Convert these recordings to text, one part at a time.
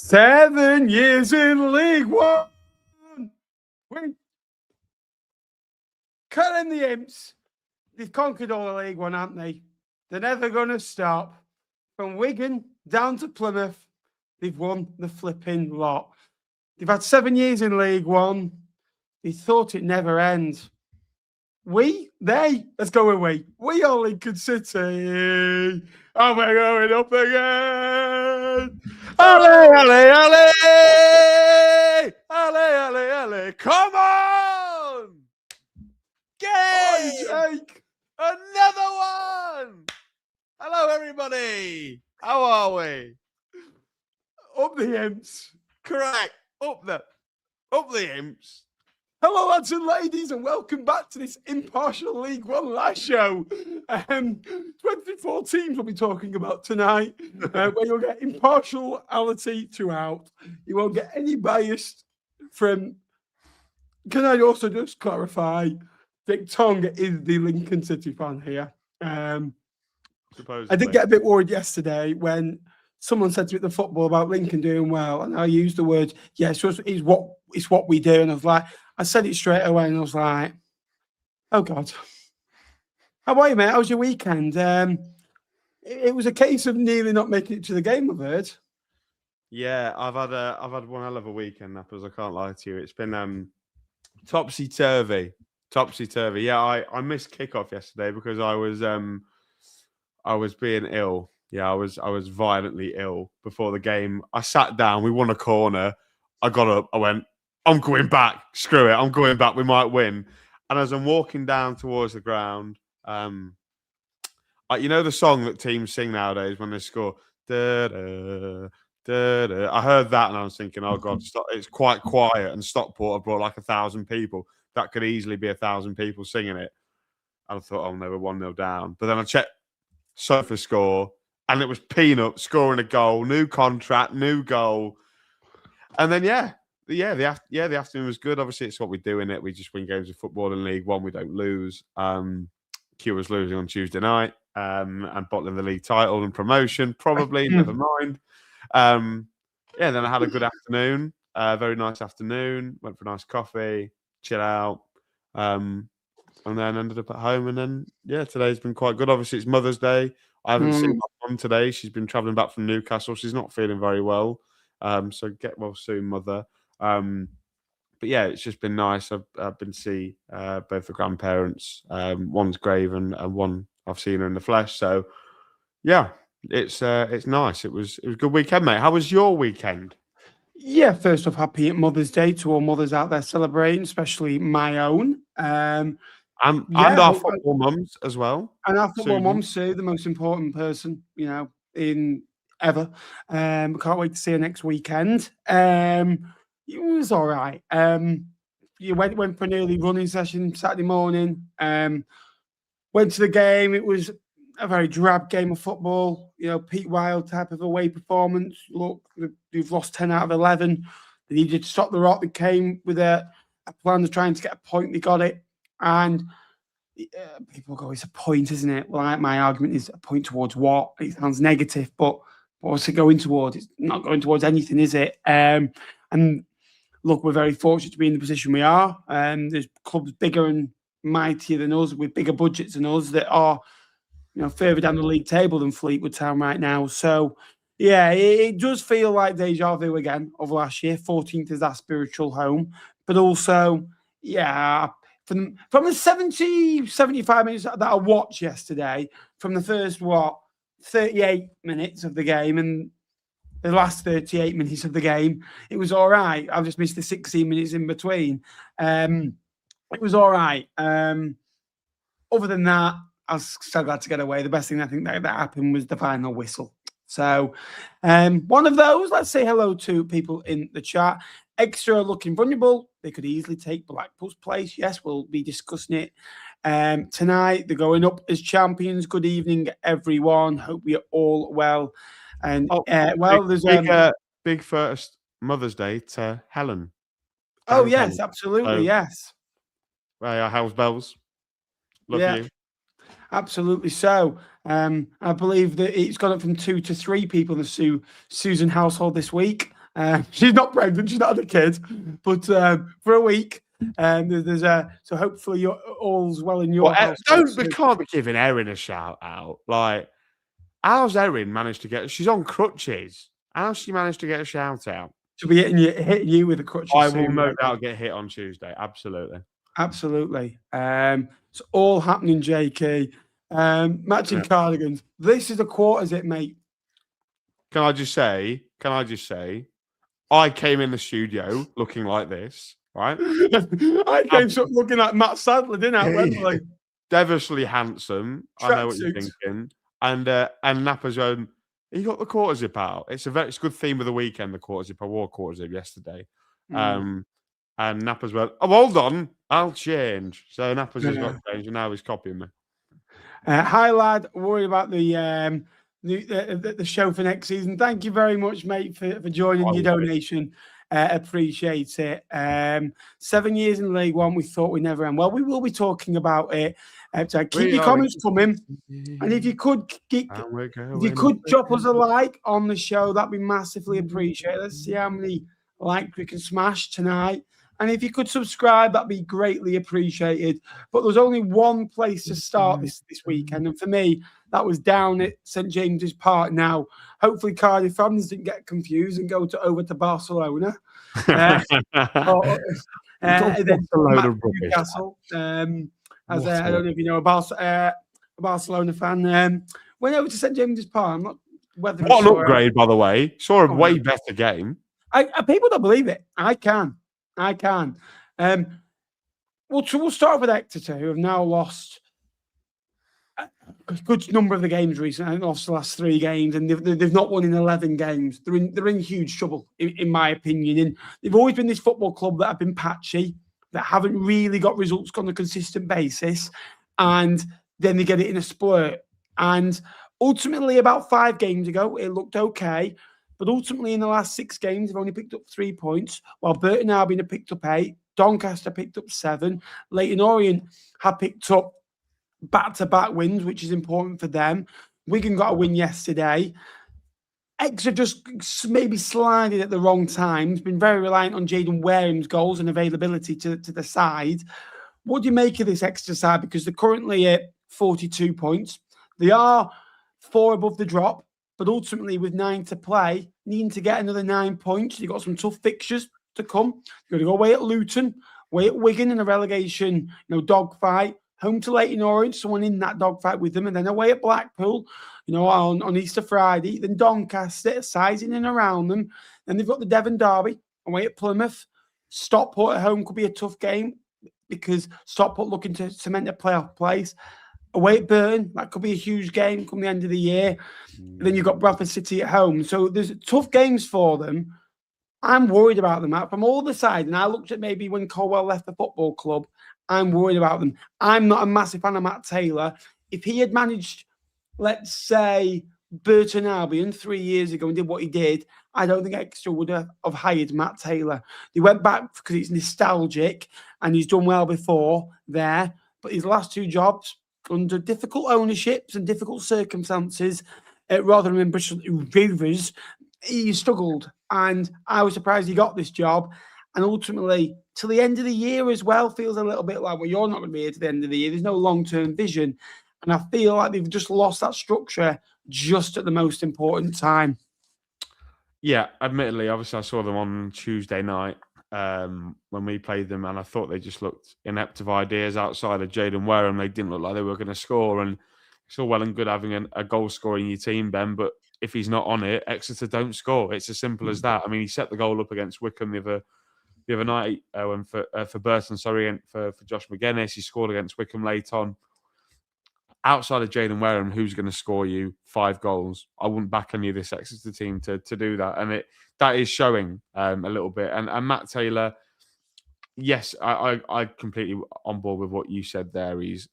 7 years in League One. Cutting the Imps. They've conquered all the League One, haven't they? They're never going to stop. From Wigan down to Plymouth, they've won the flipping lot. They've had 7 years in League One. They thought it never ends. Let's go with we. We are Lincoln City. And we're going up again. Ale, ale, ale. Ale, ale, ale. Come on. Game! Jake. Another one! Hello, everybody. How are we? Up the Imps. Correct. Up the Imps. Hello, lads and ladies, and welcome back to this impartial League One live show. 24 teams we'll be talking about tonight, where you'll get impartiality throughout. You won't get any bias from... Can I also just clarify, Dick Tong is the Lincoln City fan here. I did get a bit worried yesterday when someone said to me at the football about Lincoln doing well, and I used the word, it's what we do, and I was like... I said it straight away, and I was like, "Oh God, how are you, mate? How was your weekend?" It was a case of nearly not making it to the game, I've heard. Yeah, I've had one hell of a weekend, Nappers. I can't lie to you. It's been topsy turvy. Yeah, I missed kickoff yesterday because I was being ill. Yeah, I was violently ill before the game. I sat down. We won a corner. I got up. I went, I'm going back. Screw it. I'm going back. We might win. And as I'm walking down towards the ground, you know the song that teams sing nowadays when they score? Da, da, da, da. I heard that and I was thinking, oh God, it's quite quiet. And Stockport have brought like 1,000 people. That could easily be 1,000 people singing it. And I thought, oh, they were 1-0 down. But then I checked Sofa score and it was Peanut scoring a goal. New contract, new goal. And then, the afternoon was good. Obviously, it's what we do in it. We just win games of football in League One. We don't lose. Q was losing on Tuesday night and bottling the league title and promotion, probably. Never mind. Then I had a good afternoon. Very nice afternoon. Went for a nice coffee, chill out, and then ended up at home. And then, today's been quite good. Obviously, it's Mother's Day. I haven't seen my mum today. She's been travelling back from Newcastle. She's not feeling very well. So get well soon, Mother. But yeah, it's just been nice. I've been to see both the grandparents. One's grave and one I've seen her in the flesh. So yeah, it's nice. It was a good weekend, mate. How was your weekend? Yeah, first off, happy Mother's Day to all mothers out there celebrating, especially my own. And our football mums as well. And our football mums too, the most important person, in ever. Can't wait to see her next weekend. It was all right. You went for an early running session Saturday morning. Went to the game. It was a very drab game of football. Pete Wild type of away performance. Look, they've lost 10 out of 11. They needed to stop the rot. They came with a plan of trying to get a point. They got it. And people go, it's a point, isn't it? Well, my argument is a point towards what? It sounds negative, but what's it going towards? It's not going towards anything, is it? And look, we're very fortunate to be in the position we are. There's clubs bigger and mightier than us, with bigger budgets than us, that are, further down the league table than Fleetwood Town right now. So, yeah, it does feel like deja vu again of last year. 14th is our spiritual home. But also, from the 70, 75 minutes that I watched yesterday, from the first, 38 minutes of the game and the last 38 minutes of the game, it was all right. I've just missed the 16 minutes in between. It was all right. Other than that, I was so glad to get away. The best thing I think that happened was the final whistle. So one of those. Let's say hello to people in the chat. Exeter are looking vulnerable. They could easily take Blackpool's place. Yes, we'll be discussing it tonight. They're going up as champions. Good evening, everyone. Hope you're all well. And there's big first Mother's Day to Helen. Oh yes, absolutely, yes. House bells. Love you. Absolutely. So I believe that it's gone up from 2 to 3 people in the Susan household this week. She's not pregnant. She's not had a kid, but for a week. So hopefully you're all's well in your house. We can't be giving Erin a shout out. Like, how's Erin managed to get? She's on crutches. How's she managed to get a shout out? She'll be hitting you with a crutches. I will no doubt get hit on Tuesday. Absolutely. It's all happening, JK. Matching cardigans. This is a quarters, mate. Can I just say? I came in the studio looking like this, right? I came looking like Matt Sadler, didn't I? Wembley. Devilishly handsome. I know what you're thinking. And Napper's own. He got the quarter zip out. It's a good theme of the weekend. The quarter zip. I wore a quarter zip yesterday. And Napper's went, oh, hold on, I'll change. So Napper's has got changed, and now he's copying me. Hi, lad. Worry about the show for next season. Thank you very much, mate, for joining your donation. Appreciate it. 7 years in League One, we thought we never end. Well, we will be talking about it. So keep your comments coming, and if you could drop us a like on the show, that'd be massively appreciated. Let's see how many likes we can smash tonight. And if you could subscribe, that'd be greatly appreciated. But there's only one place to start this weekend. And for me, that was down at St. James's Park. Now, hopefully Cardiff fans didn't get confused and go over to Barcelona. And then Newcastle. I don't know if you know, a Barcelona fan. Went over to St. James's Park. What an upgrade, by the way. Saw a way better game. People don't believe it. I can. We'll start with Exeter, who have now lost a good number of the games recently. Lost the last 3 games, and they've not won in 11 games. They're in huge trouble, in my opinion. And they've always been this football club that have been patchy, that haven't really got results on a consistent basis, and then they get it in a splurt. And ultimately, about 5 games ago, it looked okay. But ultimately, in the last 6 games, they've only picked up 3 points, while Burton and Albion have picked up 8. Doncaster picked up 7. Leyton Orient have picked up back-to-back wins, which is important for them. Wigan got a win yesterday. Exeter just maybe slided at the wrong times, been very reliant on Jaden Wareham's goals and availability to the side. What do you make of this Exeter side? Because they're currently at 42 points. They are 4 above the drop. But ultimately, with 9 to play, needing to get another 9 points, you've got some tough fixtures to come. You've got to go away at Luton, away at Wigan in a relegation, dogfight, home to Leyton Orient, someone in that dogfight with them, and then away at Blackpool, on Easter Friday, then Doncaster, sizing in around them. Then they've got the Devon Derby, away at Plymouth. Stockport at home could be a tough game because Stockport looking to cement a playoff place. Away at Burton, that could be a huge game come the end of the year. Then you've got Bradford City at home. So there's tough games for them. I'm worried about them from all the sides. And I looked at maybe when Colwell left the football club, I'm worried about them. I'm not a massive fan of Matt Taylor. If he had managed, let's say, Burton Albion 3 years ago and did what he did, I don't think Exeter would have hired Matt Taylor. They went back because it's nostalgic and he's done well before there. But his last 2 jobs, under difficult ownerships and difficult circumstances at Rotherham and Bristol Rovers, he struggled. And I was surprised he got this job. And ultimately, till the end of the year as well, feels a little bit like, well, you're not going to be here to the end of the year. There's no long-term vision. And I feel like they've just lost that structure just at the most important time. Yeah, admittedly, obviously I saw them on Tuesday night when we played them, and I thought they just looked inept of ideas outside of Jaden Wareham. They didn't look like they were going to score, and it's all well and good having a goal scorer in your team, Ben, but if he's not on it, Exeter don't score. It's as simple as that. I mean, he set the goal up against Wycombe the other night for Burton, and for Josh McGuinness. He scored against Wycombe late on. Outside of Jaden Wareham, who's going to score you 5 goals? I wouldn't back any of this Exeter team to do that. And that is showing a little bit. And Matt Taylor, yes, I completely on board with what you said there. He's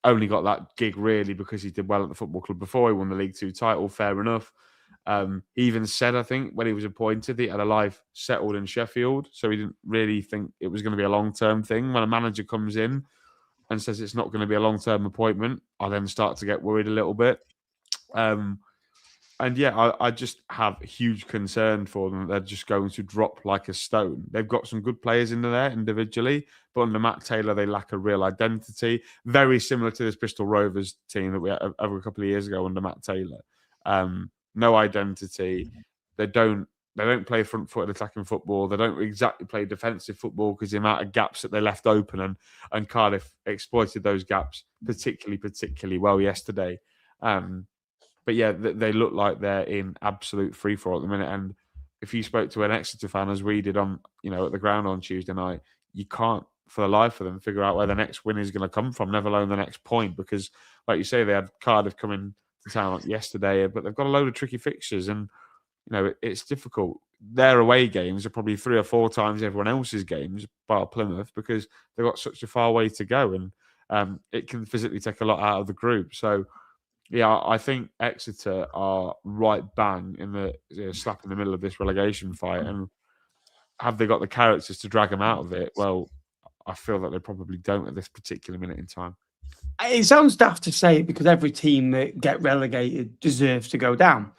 only got that gig really because he did well at the football club before. He won the League 2 title, fair enough. He even said, I think, when he was appointed, he had a life settled in Sheffield. So he didn't really think it was going to be a long-term thing. When a manager comes in and says it's not going to be a long-term appointment, I then start to get worried a little bit. And yeah, I just have huge concern for them. They're just going to drop like a stone. They've got some good players in there individually, but under Matt Taylor, they lack a real identity. Very similar to this Bristol Rovers team that we had over a couple of years ago under Matt Taylor. No identity. They don't play front-footed attacking football. They don't exactly play defensive football because the amount of gaps that they left open, and Cardiff exploited those gaps particularly well yesterday. But yeah, they look like they're in absolute free fall at the minute. And if you spoke to an Exeter fan, as we did at the ground on Tuesday night, you can't for the life of them figure out where the next win is going to come from, never alone the next point. Because, like you say, they had Cardiff coming to town yesterday, but they've got a load of tricky fixtures, and it's difficult. Their away games are probably 3 or 4 times everyone else's games, bar Plymouth, because they've got such a far way to go, and it can physically take a lot out of the group. So. Yeah, I think Exeter are right bang in the slap in the middle of this relegation fight. And have they got the characters to drag them out of it? Well, I feel that they probably don't at this particular minute in time. It sounds daft to say it because every team that get relegated deserves to go down.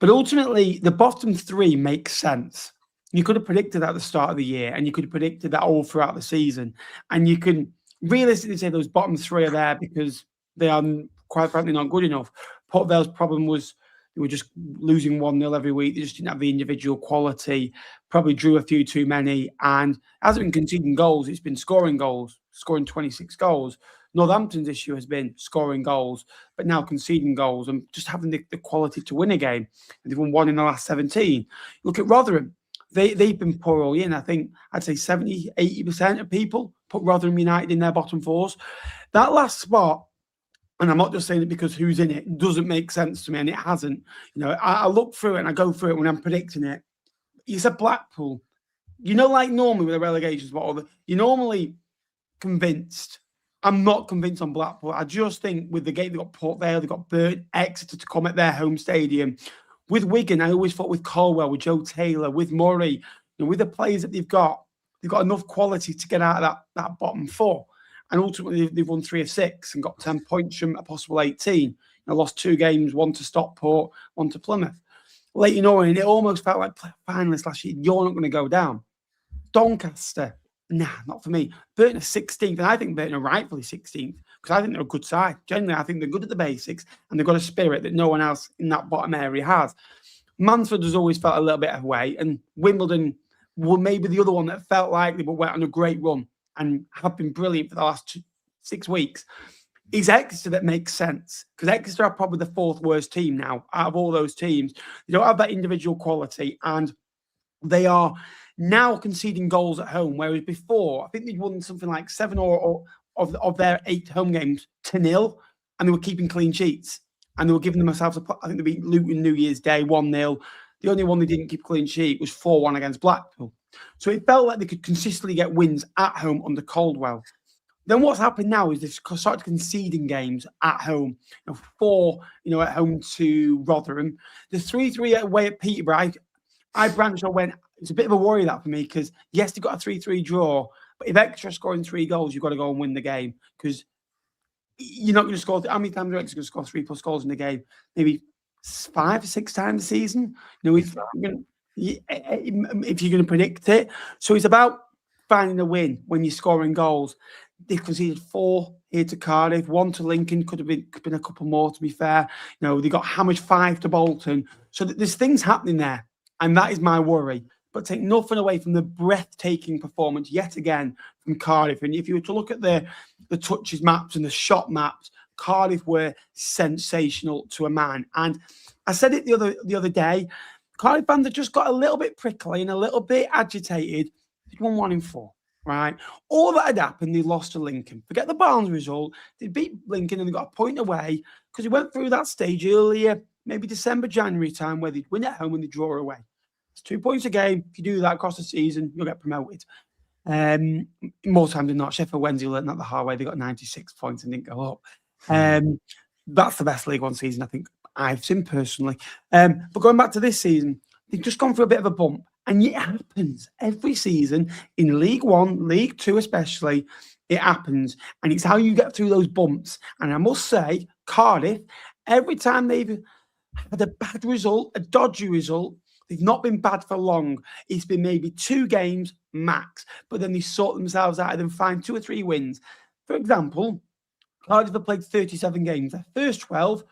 But ultimately, the bottom 3 makes sense. You could have predicted that at the start of the year, and you could have predicted that all throughout the season. And you can realistically say those bottom 3 are there because they are quite frankly not good enough. Port Vale's problem was they were just losing 1-0 every week. They just didn't have the individual quality, probably drew a few too many, and hasn't been conceding goals. It's been scoring goals, scoring 26 goals. Northampton's issue has been scoring goals, but now conceding goals and just having the quality to win a game. And they've won 1 in the last 17. Look at Rotherham. They've been poor all year, and I think I'd say 70, 80% of people put Rotherham United in their bottom 4s. That last spot, and I'm not just saying it because who's in it, doesn't make sense to me, and it hasn't. I look through it and I go through it when I'm predicting it. You said Blackpool. Like normally with a relegation spot, you're normally convinced. I'm not convinced on Blackpool. I just think with the game, they've got Port Vale, they've got Burton, Exeter to come at their home stadium. With Wigan, I always thought with Colwell, with Joe Taylor, with Murray, with the players that they've got enough quality to get out of that bottom 4. And ultimately, they've won 3 of 6 and got 10 points from a possible 18. Lost 2 games, 1 to Stockport, 1 to Plymouth. Leyton Orient, it almost felt like finalists last year. You're not going to go down. Doncaster, nah, not for me. Burton are 16th, and I think Burton are rightfully 16th because I think they're a good side. Generally, I think they're good at the basics, and they've got a spirit that no one else in that bottom area has. Mansfield has always felt a little bit away, and Wimbledon were maybe the other one that felt like they went on a great run and have been brilliant for the last 6 weeks. It's Exeter that makes sense because Exeter are probably the 4th worst team now out of all those teams. They don't have that individual quality, and they are now conceding goals at home, whereas before, I think they'd won something like 7 of their 8 home games to 0, and they were keeping clean sheets, and they were giving themselves I think they beat Luton New Year's Day 1-0. The only one they didn't keep clean sheet was 4-1 against Blackpool. So it felt like they could consistently get wins at home under Caldwell. Then what's happened now is they've started conceding games at home. 4, at home to Rotherham. The 3-3 away at Peterborough. I branched or went. It's a bit of a worry that for me because yes, they've got a 3-3 draw, but if Exeter scoring 3 goals, you've got to go and win the game because you're not going to score. How many times are Exeter going to score 3+ goals in the game? Maybe 5 or 6 times a season. If you're going to predict it. So it's about finding a win when you're scoring goals. They've conceded 4 here to Cardiff, 1 to Lincoln, could have been a couple more to be fair. They got hammered 5 to Bolton. So there's things happening there, and that is my worry. But take nothing away from the breathtaking performance yet again from Cardiff. And if you were to look at the touches maps and the shot maps, Cardiff were sensational to a man. And I said it the other day, Cardiff fans have just got a little bit prickly and a little bit agitated. They'd won 1 in 4, right? All that had happened, they lost to Lincoln. Forget the Barnes result. They beat Lincoln and they got a point away because they went through that stage earlier, maybe December, January time, where they'd win at home and they'd draw away. It's 2 points a game. If you do that across the season, you'll get promoted. More times than not, Sheffield Wednesday learned that the hard way. They got 96 points and didn't go up. That's the best League One season I think I've seen personally. But going back to this season, they've just gone through a bit of a bump. And it happens every season in League One, League Two especially. It happens. And it's how you get through those bumps. And I must say, Cardiff, every time they've had a bad result, a dodgy result. They've not been bad for long. It's been maybe 2 games max, but then they sort themselves out and find 2 or 3 wins. For example, Cardiff have played 37 games. Their first 12,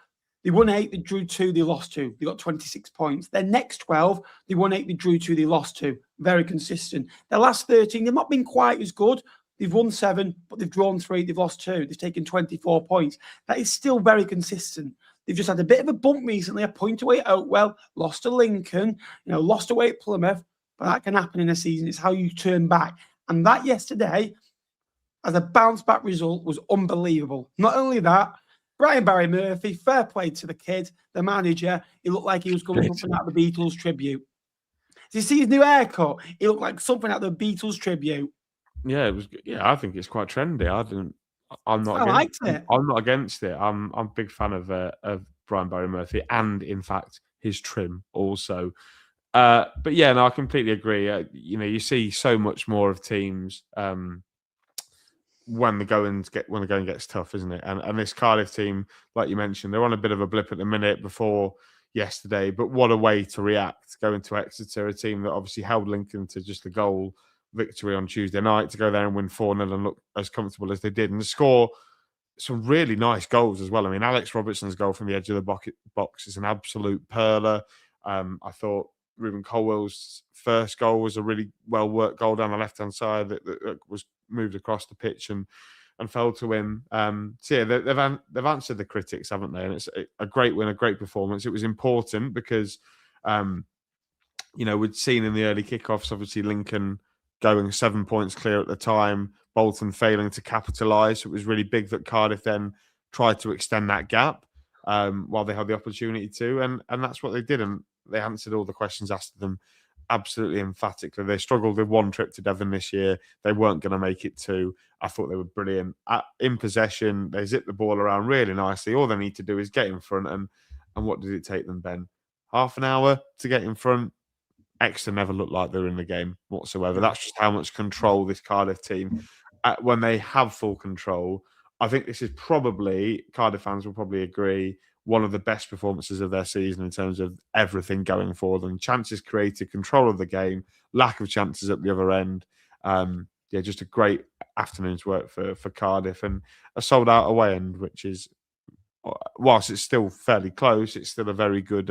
they won 8, they drew 2, they lost 2. They got 26 points. Their next 12, they won 8, they drew 2, they lost 2. Very consistent. Their last 13, they've not been quite as good. They've won 7, but they've drawn 3, they've lost 2. They've taken 24 points. That is still very consistent. They've just had a bit of a bump recently, a point away at Oakwell, lost to Lincoln, lost away at Plymouth, but that can happen in a season. It's how you turn back. And that yesterday, as a bounce-back result, was unbelievable. Not only that, Brian Barry Murphy, fair play to the kid, the manager. He looked like he was coming something out of the Beatles tribute. Did you see his new haircut? He looked like something out of the Beatles tribute. Yeah, it was. Yeah, I think it's quite trendy. I'm not against it. I'm a big fan of Brian Barry Murphy and, in fact, his trim also. But yeah, no, I completely agree. You see so much more of teams when the going gets tough, isn't it? And this Cardiff team, like you mentioned, they're on a bit of a blip at the minute before yesterday. But what a way to react going to Exeter, a team that obviously held Lincoln to just a goal victory on Tuesday night, to go there and win 4-0 and look as comfortable as they did and score some really nice goals as well. I mean, Alex Robertson's goal from the edge of the box is an absolute perler. I thought Ruben Colwell's first goal was a really well-worked goal down the left-hand side that was moved across the pitch and fell to him. So yeah, they've answered the critics, haven't they? And it's a great win, a great performance. It was important because, we'd seen in the early kickoffs, obviously Lincoln going 7 points clear at the time, Bolton failing to capitalise. It was really big that Cardiff then tried to extend that gap while they had the opportunity to, and that's what they did. And they answered all the questions asked of them absolutely emphatically. They struggled with 1 trip to Devon this year. They weren't going to make it 2. I thought they were brilliant. In possession, they zipped the ball around really nicely. All they need to do is get in front. And what did it take them, Ben? Half an hour to get in front? Exeter never looked like they were in the game whatsoever. That's just how much control this Cardiff team, when they have full control. I think this is probably, Cardiff fans will probably agree, one of the best performances of their season in terms of everything going for them. Chances created, control of the game, lack of chances at the other end. Just a great afternoon's work for Cardiff, and a sold-out away end, which is, whilst it's still fairly close, it's still a very good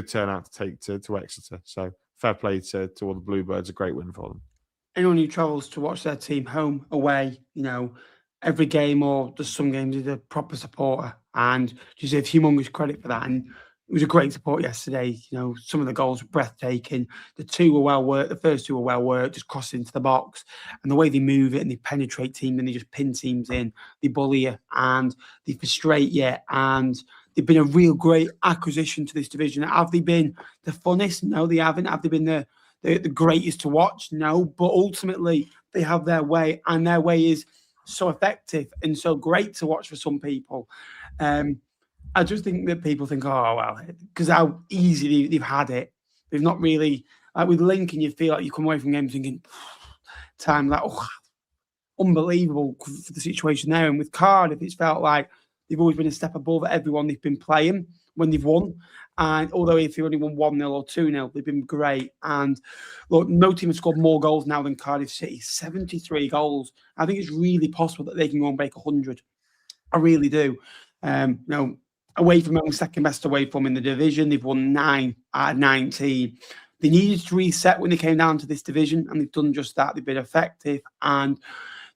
turnout to take to Exeter. So fair play to all the Bluebirds. A great win for them. Anyone who travels to watch their team home, away, every game or just some games is a proper supporter, and deserve humongous credit for that. And it was a great support yesterday. Some of the goals were breathtaking. The 2 were well worked. The first 2 were well worked, just crossing into the box. And the way they move it and they penetrate teams and they just pin teams in, they bully you and they frustrate you. And they've been a real great acquisition to this division. Have they been the funnest? No, they haven't. Have they been the greatest to watch? No. But ultimately, they have their way, and their way is so effective and so great to watch for some people. I just think that people think, oh, well, because how easy they've had it. They've not really, like with Lincoln, you feel like you come away from games thinking, unbelievable for the situation there. And with Cardiff, it's felt like they've always been a step above everyone they've been playing when they've won. And although if they only won 1-0 or 2-0, they've been great. And look, no team has scored more goals now than Cardiff City. 73 goals. I think it's really possible that they can go and break 100. I really do. Away from home, second best away from in the division. They've won 9 out of 19. They needed to reset when they came down to this division, and they've done just that. They've been effective, and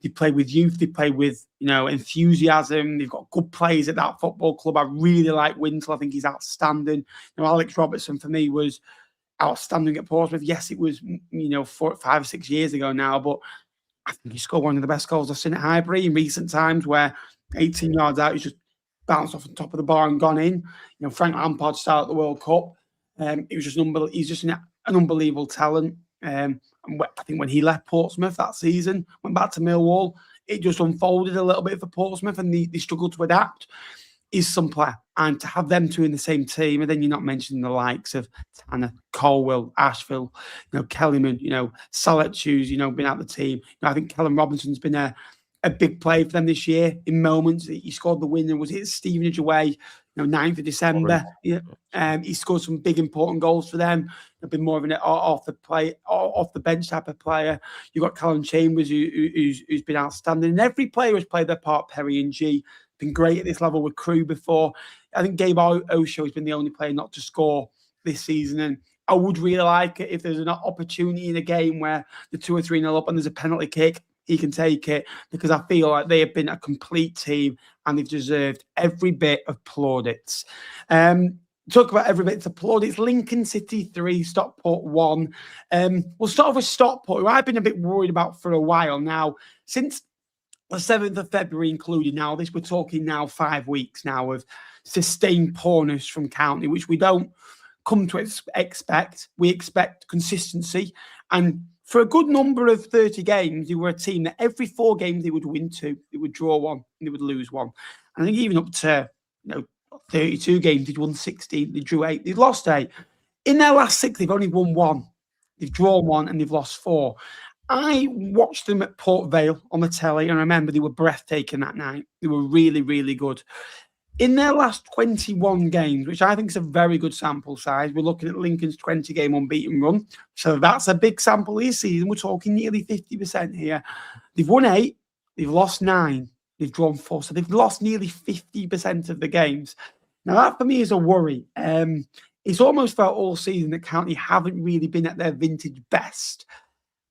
they play with youth. They play with, enthusiasm. They've got good players at that football club. I really like Wintle. I think he's outstanding. Alex Robertson for me was outstanding at Portsmouth. Yes, it was, 5 or 6 years ago now, but I think he scored one of the best goals I've seen at Highbury in recent times, where 18 yards out, he's just bounced off the top of the bar and gone in. Frank Lampard style at the World Cup. It was just he's just an unbelievable talent. And I think when he left Portsmouth that season, went back to Millwall, it just unfolded a little bit for Portsmouth, and they struggled to adapt. Is some player, and to have them 2 in the same team, and then you're not mentioning the likes of Tanner, Colwell, Ashville, Kellyman, Salets, who's been out the team. I think Callum Robinson's been a big play for them this year in moments. He scored the win, and was it Stevenage away? 9th of December. He scored some big important goals for them. They've been more of an off the bench type of player. You've got Callum Chambers who's been outstanding. And every player has played their part. Perry and G been great at this level with Crew before. I think Gabe Osho has been the only player not to score this season, and I would really like it if there's an opportunity in a game where the 2 or 3-0 up and there's a penalty kick, he can take it, because I feel like they have been a complete team and they've deserved every bit of plaudits. Talk about every bit of plaudits. Lincoln City 3, Stockport 1. We'll start off with Stockport, who I've been a bit worried about for a while now. Since the 7th of February included now, we're talking now 5 weeks now of sustained poorness from County, which we don't come to expect. We expect consistency. And for a good number of 30 games, they were a team that every 4 games they would win 2, they would draw 1, and they would lose 1. And I think even up to 32 games, they'd won 16, they drew 8, they've lost 8. In their last 6, they've only won 1. They've drawn 1 and they've lost 4. I watched them at Port Vale on the telly, and I remember they were breathtaking that night. They were really, really good. In their last 21 games, which I think is a very good sample size, we're looking at Lincoln's 20-game unbeaten run. So that's a big sample this season. We're talking nearly 50% here. They've won 8, they've lost 9, they've drawn 4. So they've lost nearly 50% of the games. Now, that for me is a worry. It's almost felt all season that County haven't really been at their vintage best.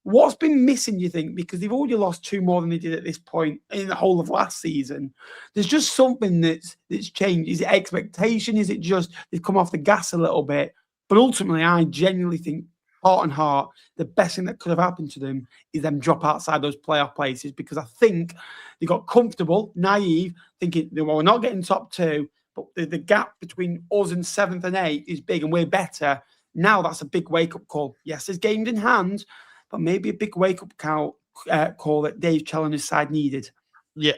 What's been missing, you think? Because they've already lost 2 more than they did at this point in the whole of last season. There's just something that's changed. Is it expectation? Is it just they've come off the gas a little bit? But ultimately, I genuinely think, heart and heart, the best thing that could have happened to them is them drop outside those playoff places, because I think they got comfortable, naive, thinking, well, we're not getting top 2, but the gap between us and 7th and 8th is big and we're better. Now that's a big wake-up call. Yes, there's games in hand, but maybe a big wake-up call that Dave Challoner's side needed. Yeah,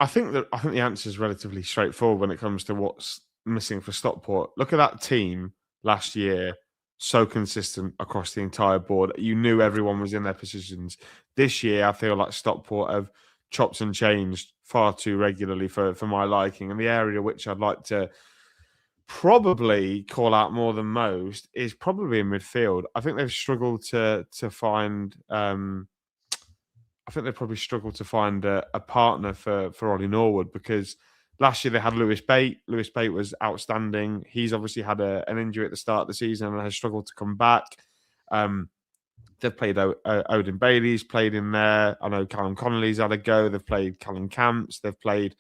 I think the answer is relatively straightforward when it comes to what's missing for Stockport. Look at that team last year, so consistent across the entire board. You knew everyone was in their positions. This year, I feel like Stockport have chopped and changed far too regularly for my liking. And the area which I'd like to probably call out more than most is probably in midfield. I think they've struggled to find. I think they probably struggled to find a partner for Ollie Norwood, because last year they had Lewis Bate. Lewis Bate was outstanding. He's obviously had an injury at the start of the season and has struggled to come back. They've played Odin Bailey's played in there. I know Callum Connolly's had a go. They've played Callum Camps. They've played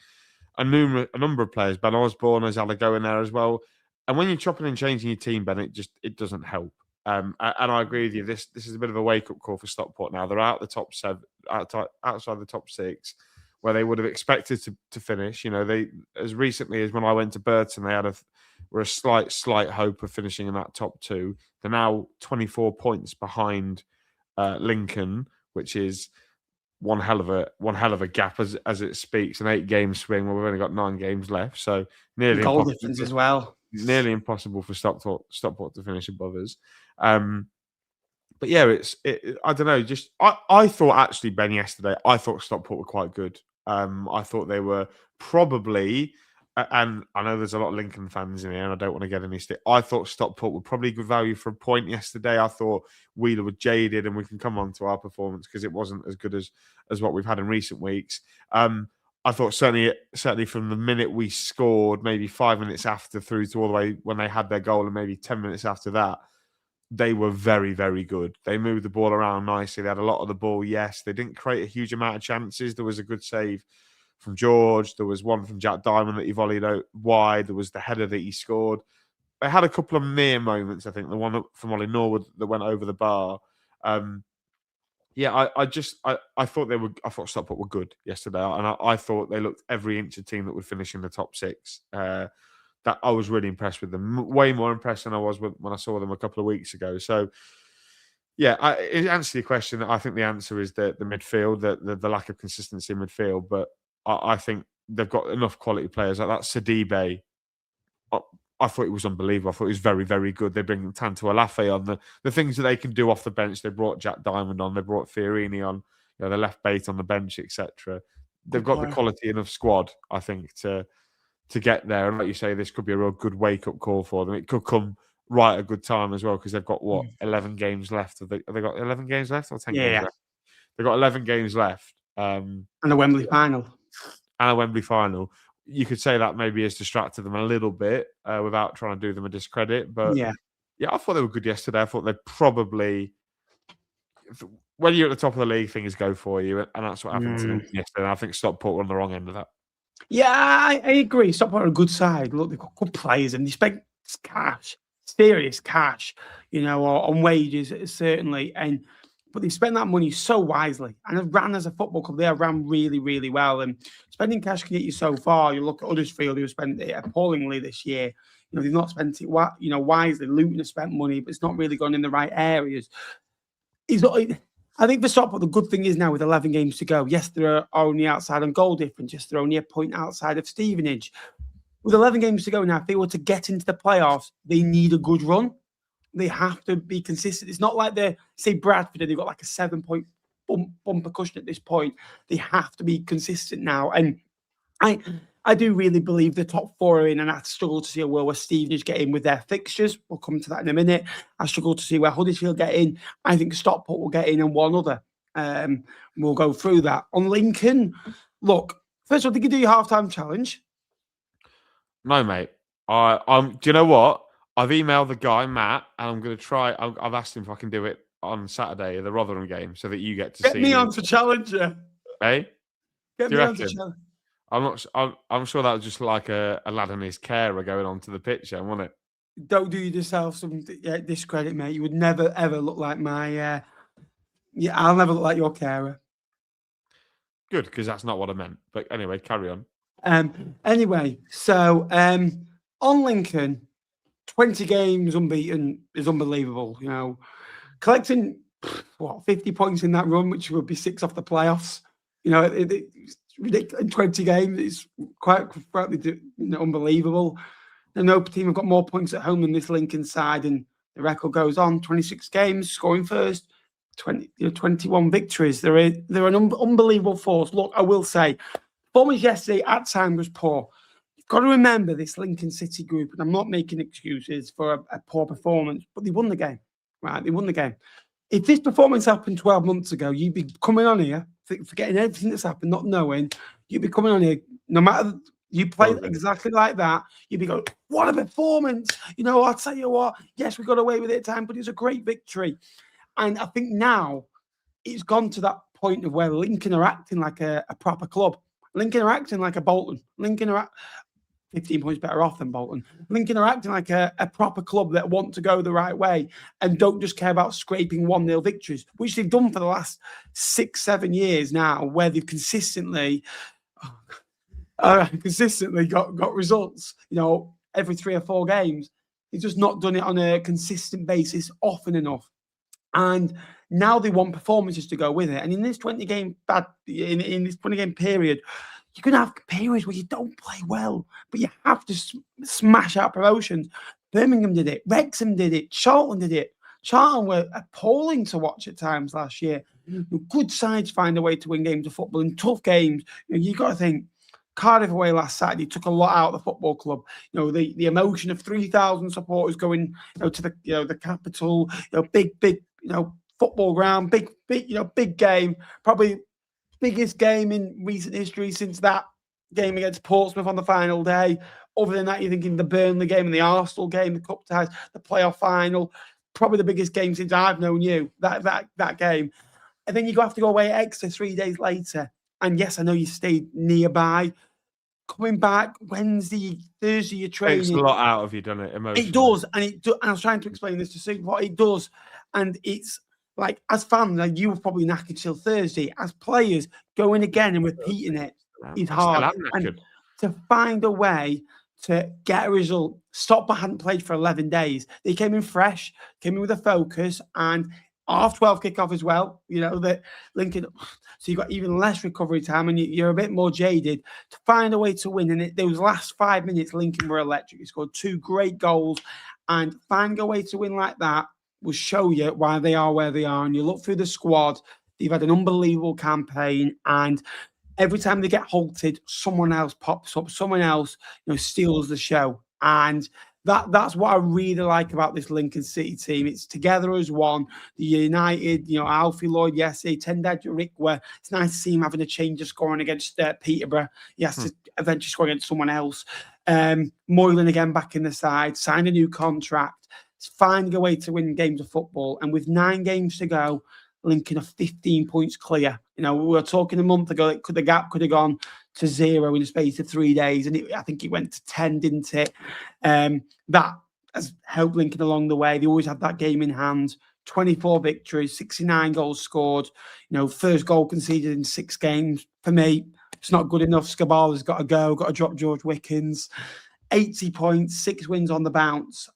a number of players. Ben Osborne has had a go in there as well. And when you're chopping and changing your team, Ben, it doesn't help. And I agree with you. This is a bit of a wake up call for Stockport now. They're out the top 7, outside the top 6, where they would have expected to finish. They, as recently as when I went to Burton, they were a slight hope of finishing in that top 2. They're now 24 points behind Lincoln, which is one hell of a gap as it speaks. An 8-game swing. Well, we've only got 9 games left, so nearly goal difference as well. Nearly impossible for Stockport to finish above us. But yeah, I don't know. Just I thought actually, Ben, yesterday, I thought Stockport were quite good. I thought they were probably, and I know there's a lot of Lincoln fans in here, and I don't want to get any stick. I thought Stockport were probably good value for a point yesterday. I thought Wheeler were jaded, and we can come on to our performance because it wasn't as good as what we've had in recent weeks. I thought certainly from the minute we scored, maybe 5 minutes after through to all the way when they had their goal, and maybe 10 minutes after that, they were very, very good. They moved the ball around nicely. They had a lot of the ball, yes. They didn't create a huge amount of chances. There was a good save from George. There was one from Jack Diamond that he volleyed out wide. There was the header that he scored. They had a couple of near moments, I think. The one from Ollie Norwood that went over the bar. Yeah, I thought Stockport were good yesterday, and I thought they looked every inch a team that would finish in the top 6. That I was really impressed with them, way more impressed than I was when I saw them a couple of weeks ago. So, yeah, it answers your question. I think the answer is the midfield, the lack of consistency in midfield. But I think they've got enough quality players like that. Sidibe, I thought it was unbelievable. I thought it was very, very good. They bring Tanto Alafe on. The things that they can do off the bench. They brought Jack Diamond on. They brought Fiorini on. They left Bate on the bench, etc. They've got the quality enough squad, I think, to to get there. And like you say, this could be a real good wake-up call for them. It could come right at a good time as well, because they've got, 11 games left? Have they got 11 games left or 10 games left? They've got 11 games left. And a Wembley final. And a Wembley final. You could say that maybe has distracted them a little bit without trying to do them a discredit. But yeah, I thought they were good yesterday. I thought they probably, when you're at the top of the league, things go for you. And that's what happened to them yesterday. And I think Stockport were on the wrong end of that. Yeah, I agree. Stockport are a good side. Look, they've got good players and they spent cash, serious cash, on wages, certainly. But they spent that money so wisely. And have ran as a football club, they have ran really, really well. And spending cash can get you so far. You look at Huddersfield, who spent it appallingly this year. They've not spent it wisely. Luton has spent money, but it's not really gone in the right areas. I think for Stockport, the good thing is now with 11 games to go, yes, they're only outside on goal difference. Yes, they're only a point outside of Stevenage. With 11 games to go now, if they were to get into the playoffs, they need a good run. They have to be consistent. It's not like they're, say, Bradford, they've got like a 7-point bumper cushion at this point. They have to be consistent now. And I do really believe the top four are in, and I struggle to see a world where Stevenage get in with their fixtures. We'll come to that in a minute. I struggle to see where Huddersfield get in. I think Stockport will get in and one other. We'll go through that. On Lincoln, look, first of all, did you do your halftime challenge? No, mate. Do you know what? I've emailed the guy, Matt, and I'm going to try. I've asked him if I can do it on Saturday, the Rotherham game, so that you get to see. Get me on for challenger. Hey? Get me on for challenger. I'm sure that was just like a lad and his carer going on to the pitch, wasn't it? Don't do yourself some discredit, mate. You would never, ever look like my... I'll never look like your carer. Good, because that's not what I meant. But anyway, carry on. Anyway, so on Lincoln... 20 games unbeaten is unbelievable. Collecting 50 points in that run, which would be 6 off the playoffs. It's ridiculous. In 20 games, it's quite unbelievable. No team have got more points at home than this Lincoln side, and the record goes on. 26 games, scoring first, 21 victories. They're an unbelievable force. Look, I will say, performance yesterday at time was poor. Got to remember this Lincoln City group, and I'm not making excuses for a poor performance, but they won the game, right? They won the game. If this performance happened 12 months ago, you'd be coming on here, forgetting everything that's happened, not knowing, you'd be coming on here, no matter, you played exactly like that, you'd be going, what a performance. I'll tell you what, yes, we got away with it at time, but it's a great victory. And I think now it's gone to that point of where Lincoln are acting like a proper club. Lincoln are acting like a Bolton. Lincoln are 15 points better off than Bolton. Lincoln are acting like a proper club that want to go the right way and don't just care about scraping 1-0 victories, which they've done for the last 6-7 years now, where they've consistently got results, every 3 or 4 games. They've just not done it on a consistent basis often enough. And now they want performances to go with it. And in this 20-game in this 20-game period, you're going to have periods where you don't play well, but you have to smash out promotions. Birmingham did it. Wrexham did it. Charlton did it. Charlton were appalling to watch at times last year. Good sides find a way to win games of football in tough games. You got to think, Cardiff away last Saturday took a lot out of the football club. The emotion of 3,000 supporters going, to the capital. Big football ground. Big game. Probably biggest game in recent history since that game against Portsmouth on the final day. Other than that, you're thinking the Burnley game and the Arsenal game, the cup ties, the playoff final. Probably the biggest game since I've known you, that game. And then you have to go away at Exeter 3 days later. And yes, I know you stayed nearby. Coming back Wednesday, Thursday, you're training. It takes a lot out of you, doesn't it? Emotionally. It does. And I was trying to explain this to Sue, what it does. And it's like, as fans, like, you were probably knackered till Thursday. As players, going again and repeating it is hard. And to find a way to get a result. Stockport hadn't played for 11 days. They came in fresh, came in with a focus, and half 12 kickoff as well. That Lincoln, so you got even less recovery time, and you're a bit more jaded. To find a way to win, and those last 5 minutes, Lincoln were electric. He scored 2 great goals, and finding a way to win like that will show you why they are where they are. And you look through the squad, they've had an unbelievable campaign, and every time they get halted, someone else pops up, someone else, steals the show. And that's what I really like about this Lincoln City team. It's together as one. The United, Alfie Lloyd yesterday, Tended Rikwa. It's nice to see him having a change of scoring against Peterborough. He has to eventually score against someone else. Moylan again back in the side, signed a new contract. It's finding a way to win games of football. And with 9 games to go, Lincoln are 15 points clear. We were talking a month ago that the gap could have gone to 0 in the space of 3 days, and I think it went to 10, didn't it? That has helped Lincoln along the way. They always had that game in hand. 24 victories, 69 goals scored. First goal conceded in 6 games. For me, it's not good enough. Scabala's got to go. Got to drop George Wickens. 80 points, 6 wins on the bounce.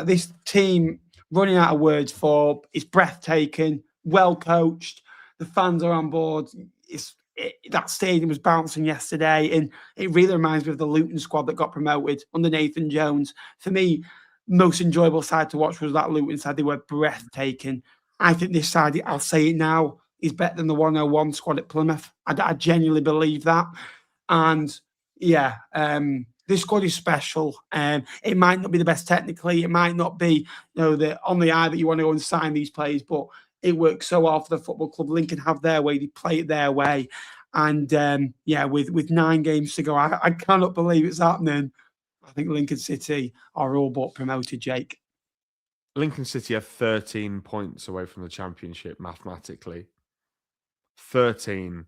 This team, running out of words for, it's breathtaking. Well coached, the fans are on board. That stadium was bouncing yesterday, and it really reminds me of the Luton squad that got promoted under Nathan Jones. For me, most enjoyable side to watch was that Luton side. They were breathtaking. I think this side, I'll say it now, is better than the 101 squad at Plymouth. I genuinely believe that. And this squad is special. It might not be the best technically. It might not be the on the eye that you want to go and sign these players, but it works so well for the football club. Lincoln have their way. They play it their way. And, with 9 games to go, I cannot believe it's happening. I think Lincoln City are all but promoted, Jake. Lincoln City are 13 points away from the championship mathematically. 13.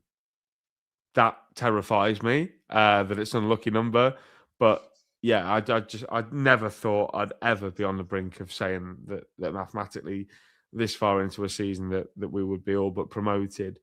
That terrifies me, that it's an unlucky number. But, yeah, I never thought I'd ever be on the brink of saying that mathematically this far into a season that we would be all but promoted.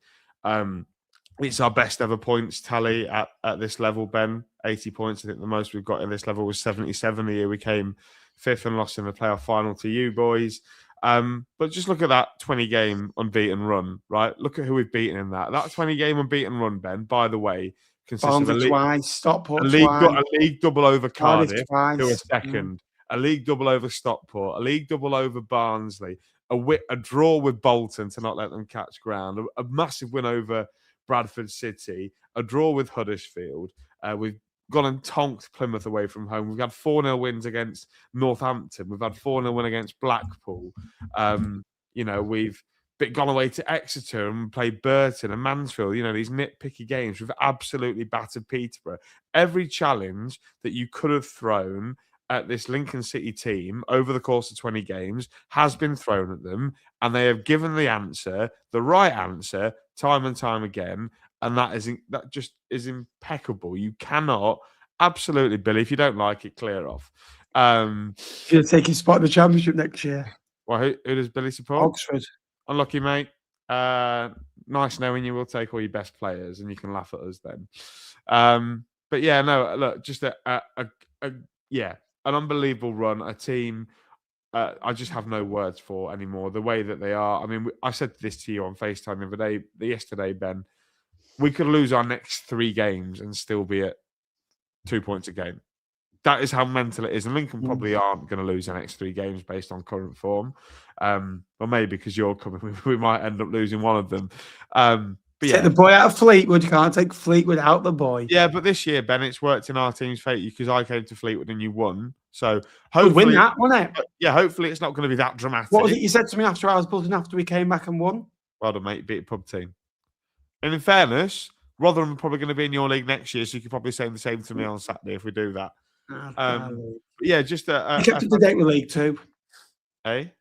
It's our best ever points tally at this level, Ben. 80 points. I think the most we've got in this level was 77 the year we came 5th and lost in the playoff final to you boys. But just look at that 20-game unbeaten run, right? Look at who we've beaten in that. That 20-game unbeaten run, Ben, by the way, consists of Stockport a league double over Cardiff, who are second. A league double over Stockport. A league double over Barnsley. A draw with Bolton to not let them catch ground. A massive win over Bradford City. A draw with Huddersfield. We've gone and tonked Plymouth away from home. We've had 4-0 wins against Northampton. We've had 4-0 win against Blackpool. We've gone away to Exeter and played Burton and Mansfield. These nitpicky games. We've absolutely battered Peterborough. Every challenge that you could have thrown at this Lincoln City team over the course of 20 games has been thrown at them, and they have given the right answer, time and time again, and that just is impeccable. You cannot, absolutely, Billy, if you don't like it, clear off. You're taking spot in the championship next year. Well, who does Billy support? Oxford. Unlucky, mate. Nice knowing you will take all your best players, and you can laugh at us then. But yeah, no, look, just an unbelievable run, a team I just have no words for anymore. The way that they are. I mean, I said this to you on FaceTime yesterday, Ben. We could lose our next 3 games and still be at 2 points a game. That is how mental it is. And Lincoln probably aren't going to lose the next 3 games based on current form. Or maybe because you're coming, we might end up losing one of them. But take the boy out of Fleetwood. You can't take Fleetwood out the boy. Yeah, but this year, Ben, it's worked in our team's favour because I came to Fleetwood and you won. So hopefully, win that, won't it? Yeah, hopefully it's not going to be that dramatic. What was it you said to me after I was buzzing after we came back and won? Well done, mate. Beat a pub team. And in fairness, Rotherham are probably going to be in your league next year, so you could probably say the same to me on Saturday if we do that. Yeah, just you kept up to date with League Two. Hey?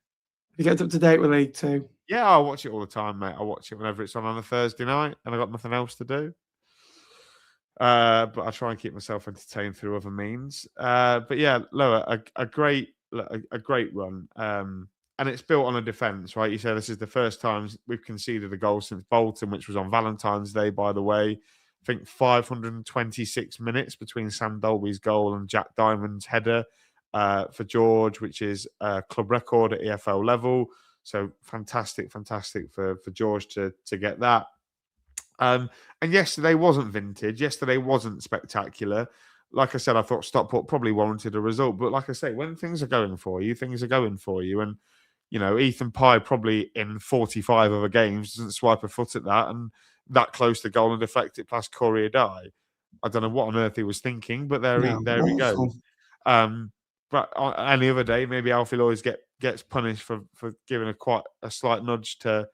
You kept up to date with League Two. Yeah, I watch it all the time, mate. I watch it whenever it's on a Thursday night and I've got nothing else to do. But I try and keep myself entertained through other means. But yeah, Lower, a great run. And it's built on a defence, right? You say this is the first time we've conceded a goal since Bolton, which was on Valentine's Day, by the way. I think 526 minutes between Sam Dolby's goal and Jack Diamond's header for George, which is a club record at EFL level. So fantastic for George to get that. And yesterday wasn't vintage. Yesterday wasn't spectacular. Like I said, I thought Stockport probably warranted a result. But like I say, when things are going for you, things are going for you. And, Ethan Pye probably in 45 other games doesn't swipe a foot at that. And that close to goal and deflect it past Corey Adai. I don't know what on earth he was thinking, but there he goes. But on any other day, maybe Alfie Lloyd gets punished for giving quite a slight nudge to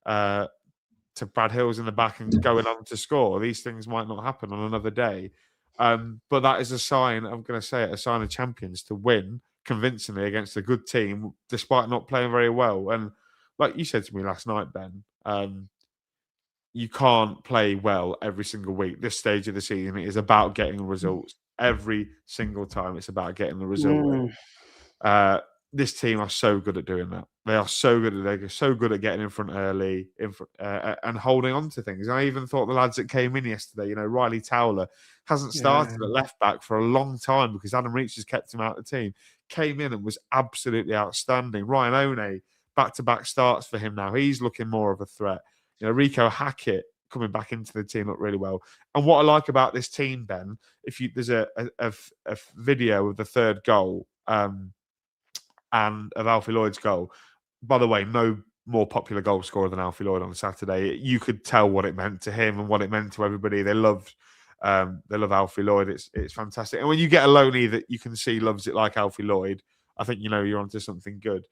Brad Hills in the back and going on to score. These things might not happen on another day. But that is a sign, I'm going to say it, a sign of champions to win convincingly against a good team, despite not playing very well. And like you said to me last night, Ben, you can't play well every single week. This stage of the season, it is about getting results. Every single time, it's about getting the result. This team are so good at doing that. They are so good at getting in front early, and holding on to things. I even thought the lads that came in yesterday, Riley Towler, hasn't started at left back for a long time because Adam Reach has kept him out of the team. Came in and was absolutely outstanding. Ryan One, back-to-back starts for him now. He's looking more of a threat. Rico Hackett coming back into the team looked really well. And what I like about this team, Ben, there's a video of the third goal and of Alfie Lloyd's goal. By the way, no more popular goal scorer than Alfie Lloyd on Saturday. You could tell what it meant to him and what it meant to everybody. They love Alfie Lloyd. It's fantastic. And when you get a loanee that you can see loves it like Alfie Lloyd, I think you're onto something good.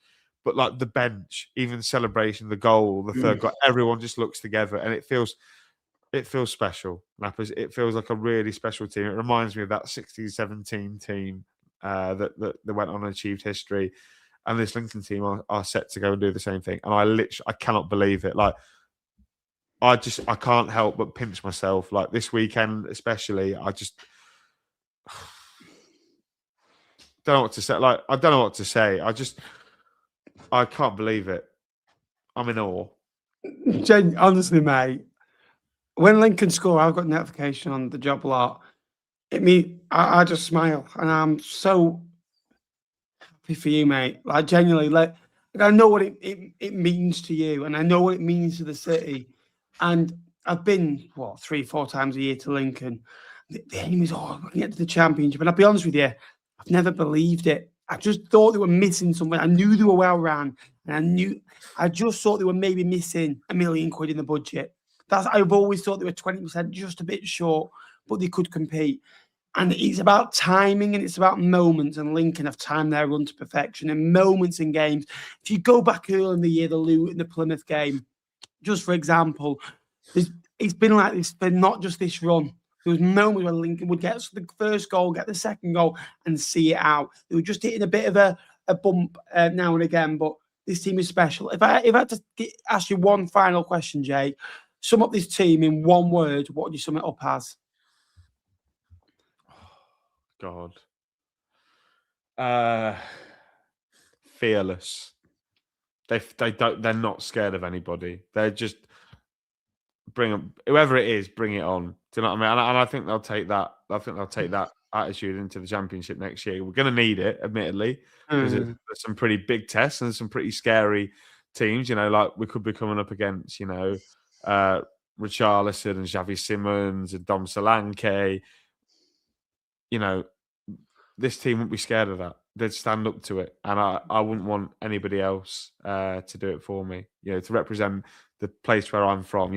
But like the bench, even celebration, the goal, the third goal, everyone just looks together, and it feels special. Nappers, it feels like a really special team. It reminds me of that 16-17 team that went on and achieved history, and this Lincoln team are set to go and do the same thing. And I cannot believe it. Like I can't help but pinch myself. Like this weekend, especially, I just don't know what to say. Like I don't know what to say. I can't believe it. I'm in awe. Honestly, mate, when Lincoln score, I've got notification on the job lot. I just smile, and I'm so happy for you, mate. Like genuinely, I know what it means to you, and I know what it means to the city. And I've been 3-4 times a year to Lincoln. The aim is, I can get to the championship. And I'll be honest with you, I've never believed it. I just thought they were missing something. I knew they were well run, and I just thought they were maybe missing £1 million in the budget. I've always thought they were 20%, just a bit short, but they could compete. And it's about timing and it's about moments. And Lincoln have timed their run to perfection and moments in games. If you go back early in the year, the Luton, the Plymouth game, just for example, it's been like this, but not just this run. There was moments where Lincoln would get the first goal, get the second goal, and see it out. They were just hitting a bit of a bump now and again, but this team is special. If I had to ask you one final question, Jay, sum up this team in one word, what would you sum it up as? God. Fearless. They're not scared of anybody. They're just bring them, whoever it is, bring it on. Do you know what I mean? And I think they'll take that. I think they'll take that attitude into the championship next year. We're going to need it, admittedly, because there's some pretty big tests and some pretty scary teams. Like we could be coming up against, Richarlison and Xavi Simons and Dom Solanke. This team wouldn't be scared of that. They'd stand up to it, and I wouldn't want anybody else to do it for me. To represent the place where I'm from.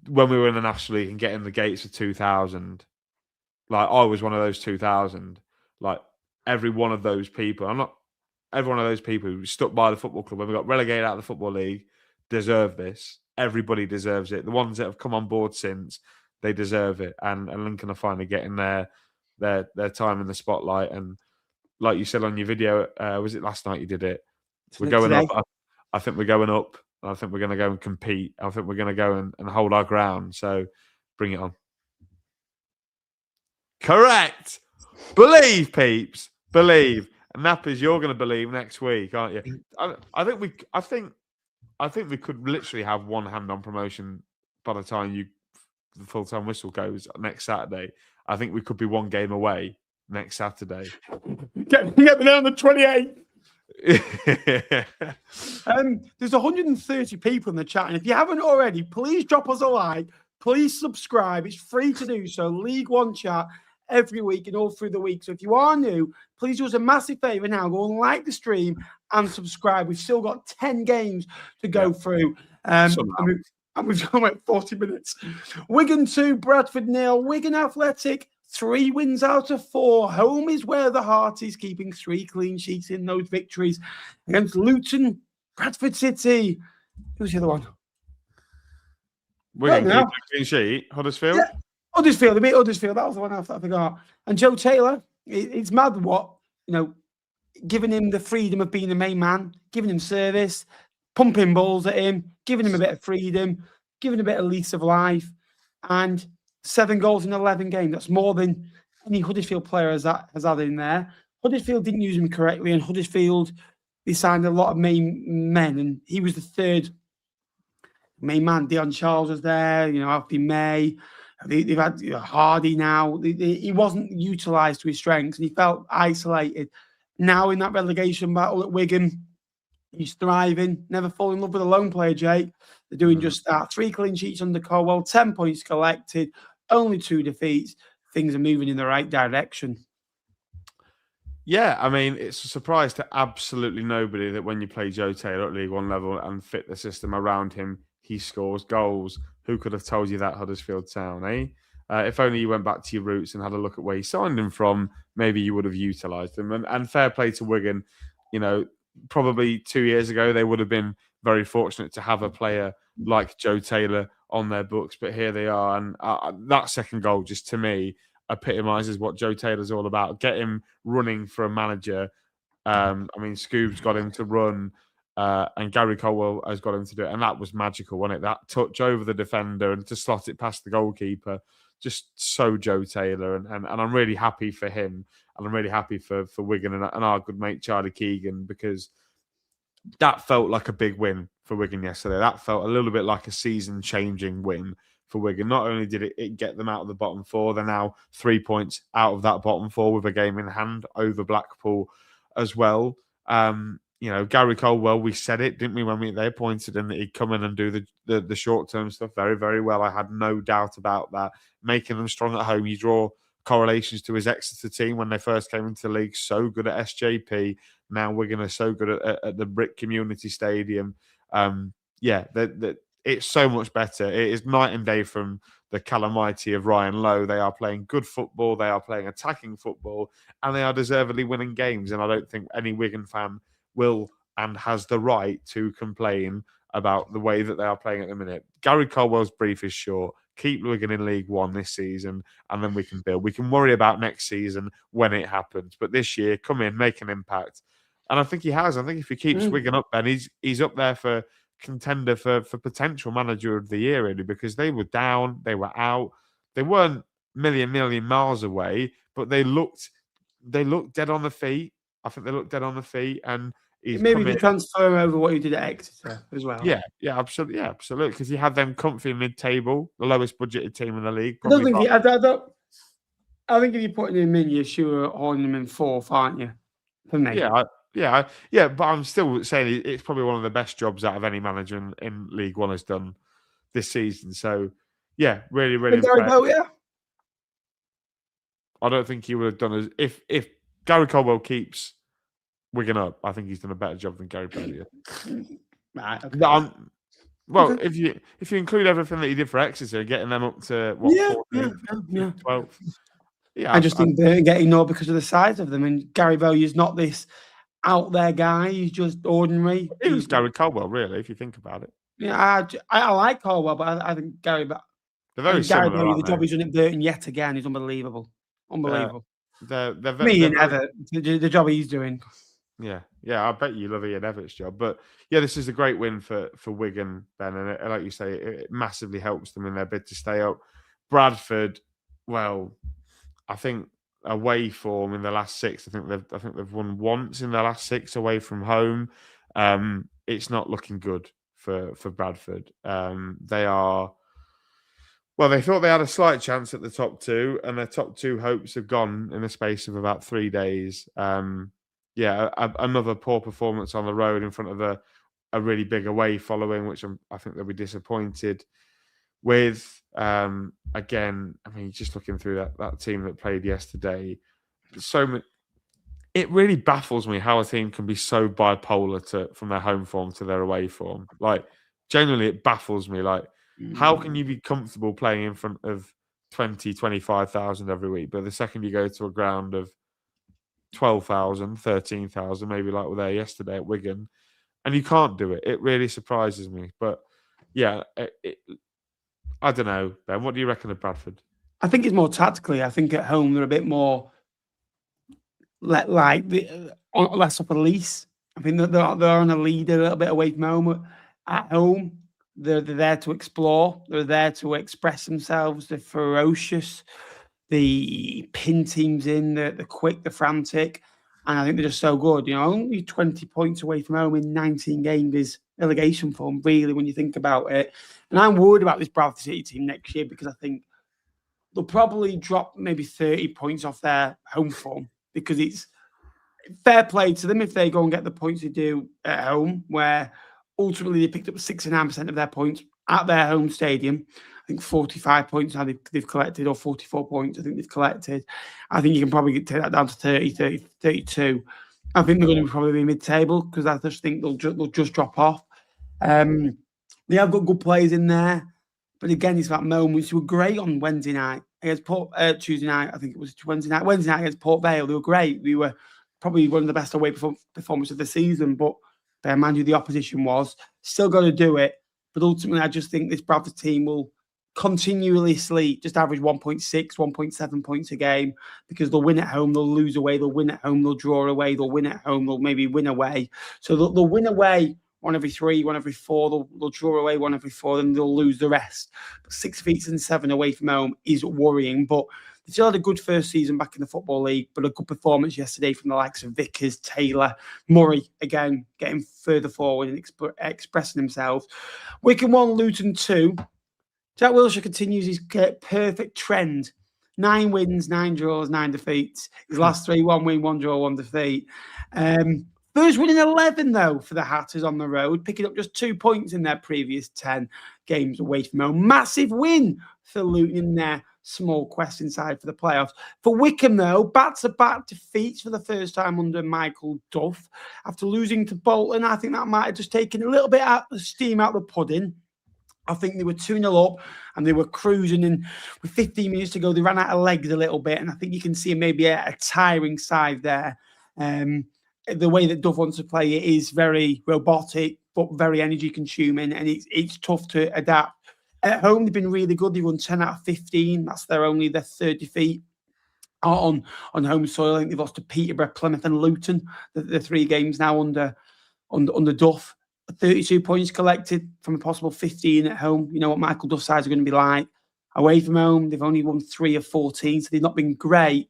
When we were in the National League and getting the gates of 2000, like I was one of those 2000. Like every one of those people, every one of those people who stuck by the football club when we got relegated out of the Football League deserve this. Everybody deserves it. The ones that have come on board since, they deserve it. And Lincoln are finally getting their time in the spotlight. And like you said on your video, was it last night you did it? We're going up. I think we're going up. I think we're going to go and compete. I think we're going to go and hold our ground. So bring it on. Correct. Believe, peeps. Believe. And Nappers, you're going to believe next week, aren't you? I think we could literally have one hand on promotion by the time the full-time whistle goes next Saturday. I think we could be one game away next Saturday. Get me there on the 28th. There's 130 people in the chat, and if you haven't already, please drop us a like, please subscribe. It's free to do so. League One chat every week and all through the week. So if you are new, please do us a massive favor now, go and like the stream and subscribe. We've still got 10 games to go through. And we've gone like 40 minutes. Wigan 2, Bradford 0. Wigan Athletic, 3 wins out of 4. Home is where the heart is, keeping 3 clean sheets in those victories against Luton, Bradford City. Who's the other one? Wigan keeping a clean sheet. Huddersfield? Yeah. Huddersfield. They beat Huddersfield. That was the one I forgot. And Joe Taylor, it's mad what, giving him the freedom of being the main man, giving him service, pumping balls at him, giving him a bit of freedom, giving him a bit of lease of life, and 7 goals in 11 games. That's more than any Huddersfield player has had in there. Huddersfield didn't use him correctly, and Huddersfield, they signed a lot of main men, and he was the 3rd main man. Dion Charles was there, Alfie May. They've had Hardy now. He wasn't utilised to his strengths, and he felt isolated. Now in that relegation battle at Wigan, he's thriving. Never fall in love with a lone player, Jake. They're doing just that. 3 clean sheets under Colwell, 10 points collected, only 2 defeats. Things are moving in the right direction. Yeah, I mean, it's a surprise to absolutely nobody that when you play Joe Taylor at League One level and fit the system around him, he scores goals. Who could have told you that, Huddersfield Town, eh? If only you went back to your roots and had a look at where you signed him from, maybe you would have utilised him. And fair play to Wigan, probably 2 years ago, they would have been very fortunate to have a player like Joe Taylor on their books. But here they are. And that second goal, just to me, epitomises what Joe Taylor's all about. Get him running for a manager. Scoob's got him to run. And Gary Colwell has got him to do it. And that was magical, wasn't it? That touch over the defender and to slot it past the goalkeeper. Just so Joe Taylor. And I'm really happy for him. And I'm really happy for Wigan and our good mate Charlie Keegan, because that felt like a big win for Wigan yesterday. That felt a little bit like a season-changing win for Wigan. Not only did it get them out of the bottom 4, they're now 3 points out of that bottom 4 with a game in hand over Blackpool as well. Gary Colwell, we said it, didn't we, when they appointed him, that he'd come in and do the short-term stuff very, very well. I had no doubt about that. Making them strong at home. You draw correlations to his Exeter team when they first came into the league. So good at SJP. Now Wigan are so good at the Brick Community Stadium. It's so much better. It is night and day from the calamity of Ryan Lowe. They are playing good football. They are playing attacking football. And they are deservedly winning games. And I don't think any Wigan fan will and has the right to complain about the way that they are playing at the minute. Gary Colwell's brief is short. Keep Wigan in League One this season, and then we can build. We can worry about next season when it happens. But this year, come in, make an impact. And I think he has. I think if he keeps Wigan up, Ben, he's up there for contender for potential manager of the year, really, because they were down, they were out. They weren't million miles away, but they looked dead on the feet. I think they looked dead on the feet, and maybe you transfer over what you did at Exeter as well. Yeah, absolutely, because you had them comfy mid-table, the lowest budgeted team in the league. I think if you're putting him in, you're sure on him in 4th, aren't you? For me, yeah. But I'm still saying it's probably one of the best jobs out of any manager in League One has done this season. So, yeah, really, really. Yeah. I don't think he would have done as if Gary Colwell keeps Wigan up. I think he's done a better job than Gary Pelletier. Right, okay. If you include everything that he did for Exeter, getting them up to 12. Yeah, I just think they're getting ignored because of the size of them. And Gary Bellier's not this out there guy. He's just ordinary. It was Gary Colwell, really, if you think about it. Yeah, I like Colwell, but I think Gary. They're very similar. Gary Bellier, the job he's done at Burton yet again is unbelievable. They're Ian Everett, the job he's doing. Yeah, I bet you love Ian Everett's job. But yeah, this is a great win for Wigan, Ben. And like you say, it massively helps them in their bid to stay up. Bradford, well, I think away form in the last 6. I think they've won once in the last 6 away from home. It's not looking good for Bradford. They are. Well, they thought they had a slight chance at the top 2, and their top 2 hopes have gone in the space of about 3 days. Another poor performance on the road in front of a really big away following, which I think they'll be disappointed with. Again, I mean, just looking through that team that played yesterday, it really baffles me how a team can be so bipolar from their home form to their away form. Like, genuinely, it baffles me. Like, How can you be comfortable playing in front of 20, 25,000 every week? But the second you go to a ground of 12,000, 13,000, maybe like we're there yesterday at Wigan, and you can't do it, it really surprises me. But yeah, I don't know, Ben. What do you reckon of Bradford? I think it's more tactically. I think at home they're a bit more less up a lease. I think they're on a lead a little bit away from home. At home, they're there to explore. They're there to express themselves. They're ferocious. They pin teams in. They're quick. They're frantic. And I think they're just so good. Only 20 points away from home in 19 games is relegation form, really, when you think about it. And I'm worried about this Bradford City team next year because I think they'll probably drop maybe 30 points off their home form because it's fair play to them if they go and get the points they do at home, where ultimately they picked up 69% of their points at their home stadium. I think 45 points now they've collected, or 44 points I think they've collected. I think you can probably take that down to 30, 32. I think they're going to probably be mid-table because I just think they'll just drop off. They have got good players in there. But again, it's that moments. They were great on Wednesday night against Tuesday night. I think it was Wednesday night. Wednesday night against Port Vale. They were great. We were probably one of the best away performances of the season. But bear in mind who the opposition was. Still got to do it. But ultimately, I just think this Bradford team will continuously just average 1.6, 1.7 points a game because they'll win at home, they'll lose away, they'll win at home, they'll draw away, they'll win at home, they'll maybe win away. So they'll win away one every 3, one every 4. They'll draw away one every 4, then they'll lose the rest. But 6 defeats and 7 away from home is worrying. But they still had a good first season back in the Football League, but a good performance yesterday from the likes of Vickers, Taylor, Murray, again, getting further forward and expressing themselves. Wycombe 1, Luton 2. Jack Wilshere continues his perfect trend. 9 wins, 9 draws, 9 defeats. His last 3, 1 win, 1 draw, 1 defeat. First win in 11, though, for the Hatters on the road, picking up just 2 points in their previous 10 games away from home. Massive win for Luton in their small quest inside for the playoffs. For Wycombe, though, back-to-back defeats for the first time under Michael Duff. After losing to Bolton, I think that might have just taken a little bit of steam out of the pudding. I think they were 2-0 up and they were cruising, and with 15 minutes to go, they ran out of legs a little bit. And I think you can see maybe a tiring side there. The way that Duff wants to play it is very robotic, but very energy consuming, and it's tough to adapt. At home, they've been really good. They won 10 out of 15. That's their third defeat on home soil. I think they've lost to Peterborough, Plymouth, and Luton. The 3 games now under Duff. 32 points collected from a possible 15 at home. You know what Michael Duff's sides are going to be like. Away from home, they've only won 3 of 14, so they've not been great.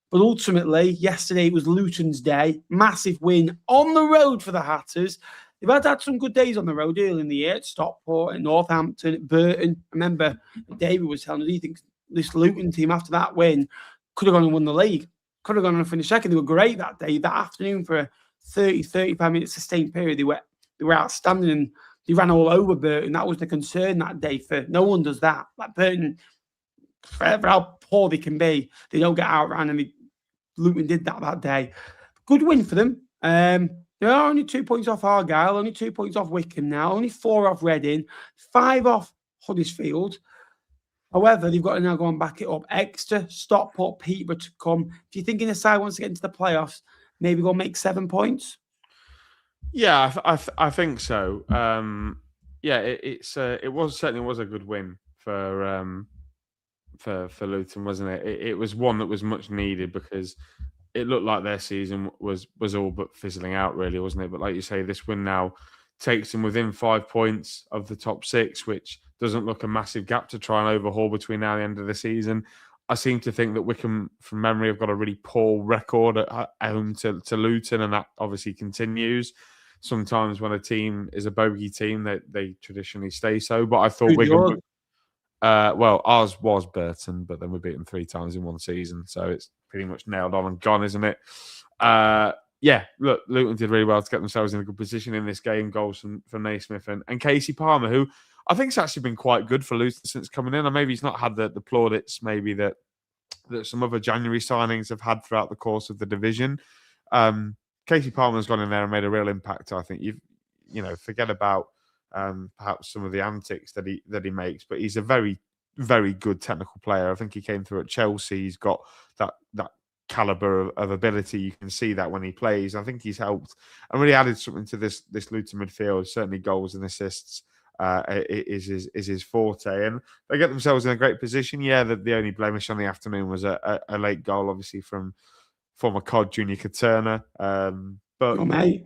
But ultimately, yesterday it was Luton's day. Massive win on the road for the Hatters. They've had some good days on the road early in the year at Stockport, at Northampton, at Burton. I remember David was telling us he thinks this Luton team, after that win, could have gone and won the league. Could have gone and finished second. They were great that day, that afternoon, for a 30, 35 minute sustained period. They were outstanding and they ran all over Burton. That was the concern that day. For no one does that. Like Burton, for how poor they can be, they don't get outran, and Luton did that day. Good win for them. They are only 2 points off Argyle, only 2 points off Wycombe now, only 4 off Reading, 5 off Huddersfield. However, they've got to now go and back it up. Exeter, Stockport, Peterborough to come. If you're thinking the side wants to get into the playoffs, maybe go make 7 points. Yeah, I think so. Yeah, it certainly was a good win for Luton, wasn't it? It was one that was much needed because it looked like their season was all but fizzling out, really, wasn't it? But like you say, this win now takes them within 5 points of the top 6, which doesn't look a massive gap to try and overhaul between now and the end of the season. I seem to think that Wycombe, from memory, have got a really poor record at home to Luton, and that obviously continues. Sometimes when a team is a bogey team, they traditionally stay so. But I thought Wigan... well, ours was Burton, but then we beat them 3 times in one season. So it's pretty much nailed on and gone, isn't it? Yeah, look, Luton did really well to get themselves in a good position in this game. Goals from Naismith and Casey Palmer, who I think has actually been quite good for Luton since coming in. And maybe he's not had the plaudits maybe that some other January signings have had throughout the course of the division. Casey Palmer's gone in there and made a real impact. I think forget about perhaps some of the antics that he makes. But he's a very, very good technical player. I think he came through at Chelsea. He's got that caliber of ability. You can see that when he plays. I think he's helped and really added something to this Luton midfield. Certainly goals and assists is his forte, and they get themselves in a great position. Yeah, the only blemish on the afternoon was a late goal, obviously from former COD Junior Katerna. But Oh, mate.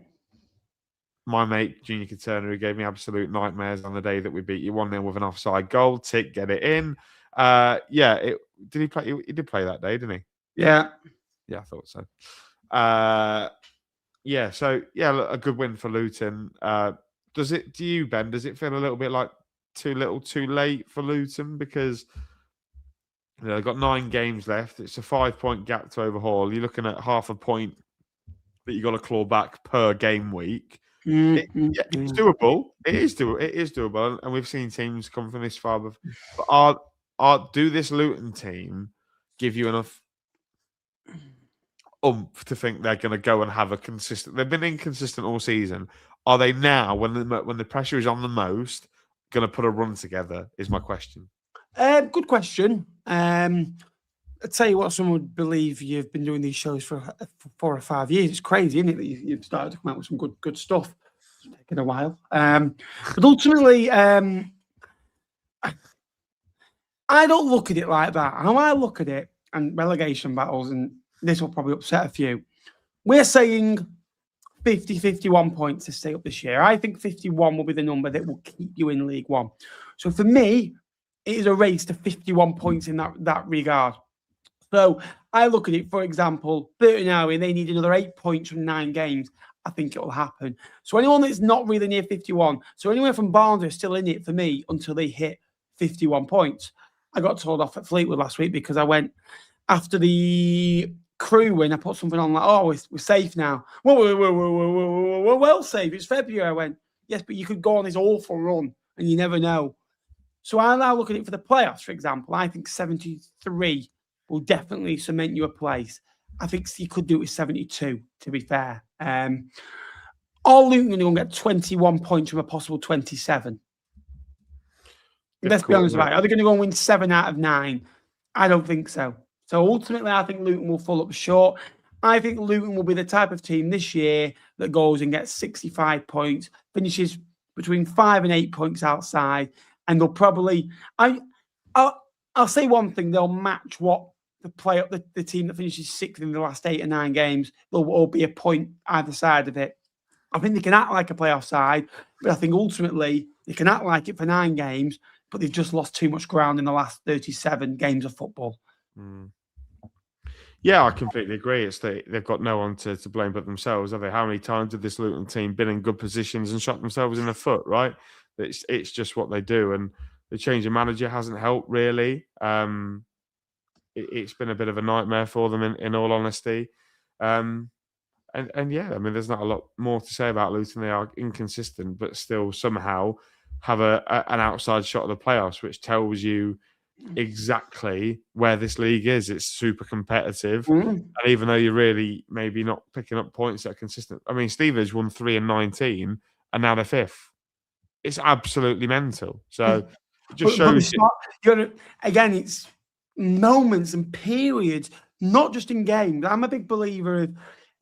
My mate Junior Katerna, who gave me absolute nightmares on the day that we beat you 1-0 with an offside goal. Tick, get it in. Did he play? He did play that day, didn't he? Yeah. Yeah, I thought so. Look, a good win for Luton. Do you, Ben, does it feel a little bit like too little too late for Luton? Because they've got 9 games left. It's a 5-point gap to overhaul. You're looking at half a point that you got to claw back per game week. It's doable. It is doable. And we've seen teams come from this far. But do this Luton team give you enough to think they're going to go and have a consistent? They've been inconsistent all season. Are they now, when the pressure is on the most, going to put a run together? Is my question. Good question. I'll tell you what, someone would believe you've been doing these shows for 4 or 5 years. It's crazy, isn't it, that you've started to come out with some good stuff. It's taken a while. But ultimately, I don't look at it like that. How I look at it, and relegation battles, and this will probably upset a few, we're saying 50, 51 points to stay up this year. I think 51 will be the number that will keep you in League One. So for me, it is a race to 51 points in that regard. So I look at it, for example, Burton now, they need another 8 points from 9 games. I think it will happen. So anyone that's not really near 51, so anywhere from Barnsley is still in it for me until they hit 51 points. I got told off at Fleetwood last week because I went after the Crew win. I put something on like, oh, we're safe now. We're well safe. It's February. I went, yes, but you could go on this awful run and you never know. So I now look at it for the playoffs, for example. I think 73 will definitely cement you a place. I think you could do it with 72, to be fair. All Luton are going to get 21 points from a possible 27. Let's be honest about it. Are they going to go and win 7 out of 9? I don't think so. So ultimately, I think Luton will fall up short. I think Luton will be the type of team this year that goes and gets 65 points, finishes between 5 and 8 points outside, and they'll probably... I'll say one thing, they'll match what the team that finishes 6th in the last 8 or 9 games. They'll all be a point either side of it. I think they can act like a playoff side, but I think ultimately they can act like it for 9 games, but they've just lost too much ground in the last 37 games of football. Yeah, I completely agree. It's they've got no one to blame but themselves, have they? How many times have this Luton team been in good positions and shot themselves in the foot, right? It's just what they do. And the change of manager hasn't helped, really. It's been a bit of a nightmare for them, in all honesty. And yeah, I mean, there's not a lot more to say about Luton. They are inconsistent, but still somehow have an outside shot of the playoffs, which tells you exactly where this league is. It's super competitive. And even though you're really maybe not picking up points that are consistent. I mean, Stevenage won 3 and 19, and now they're 5th. It's absolutely mental. So it just shows... Again, it's moments and periods, not just in games. I'm a big believer of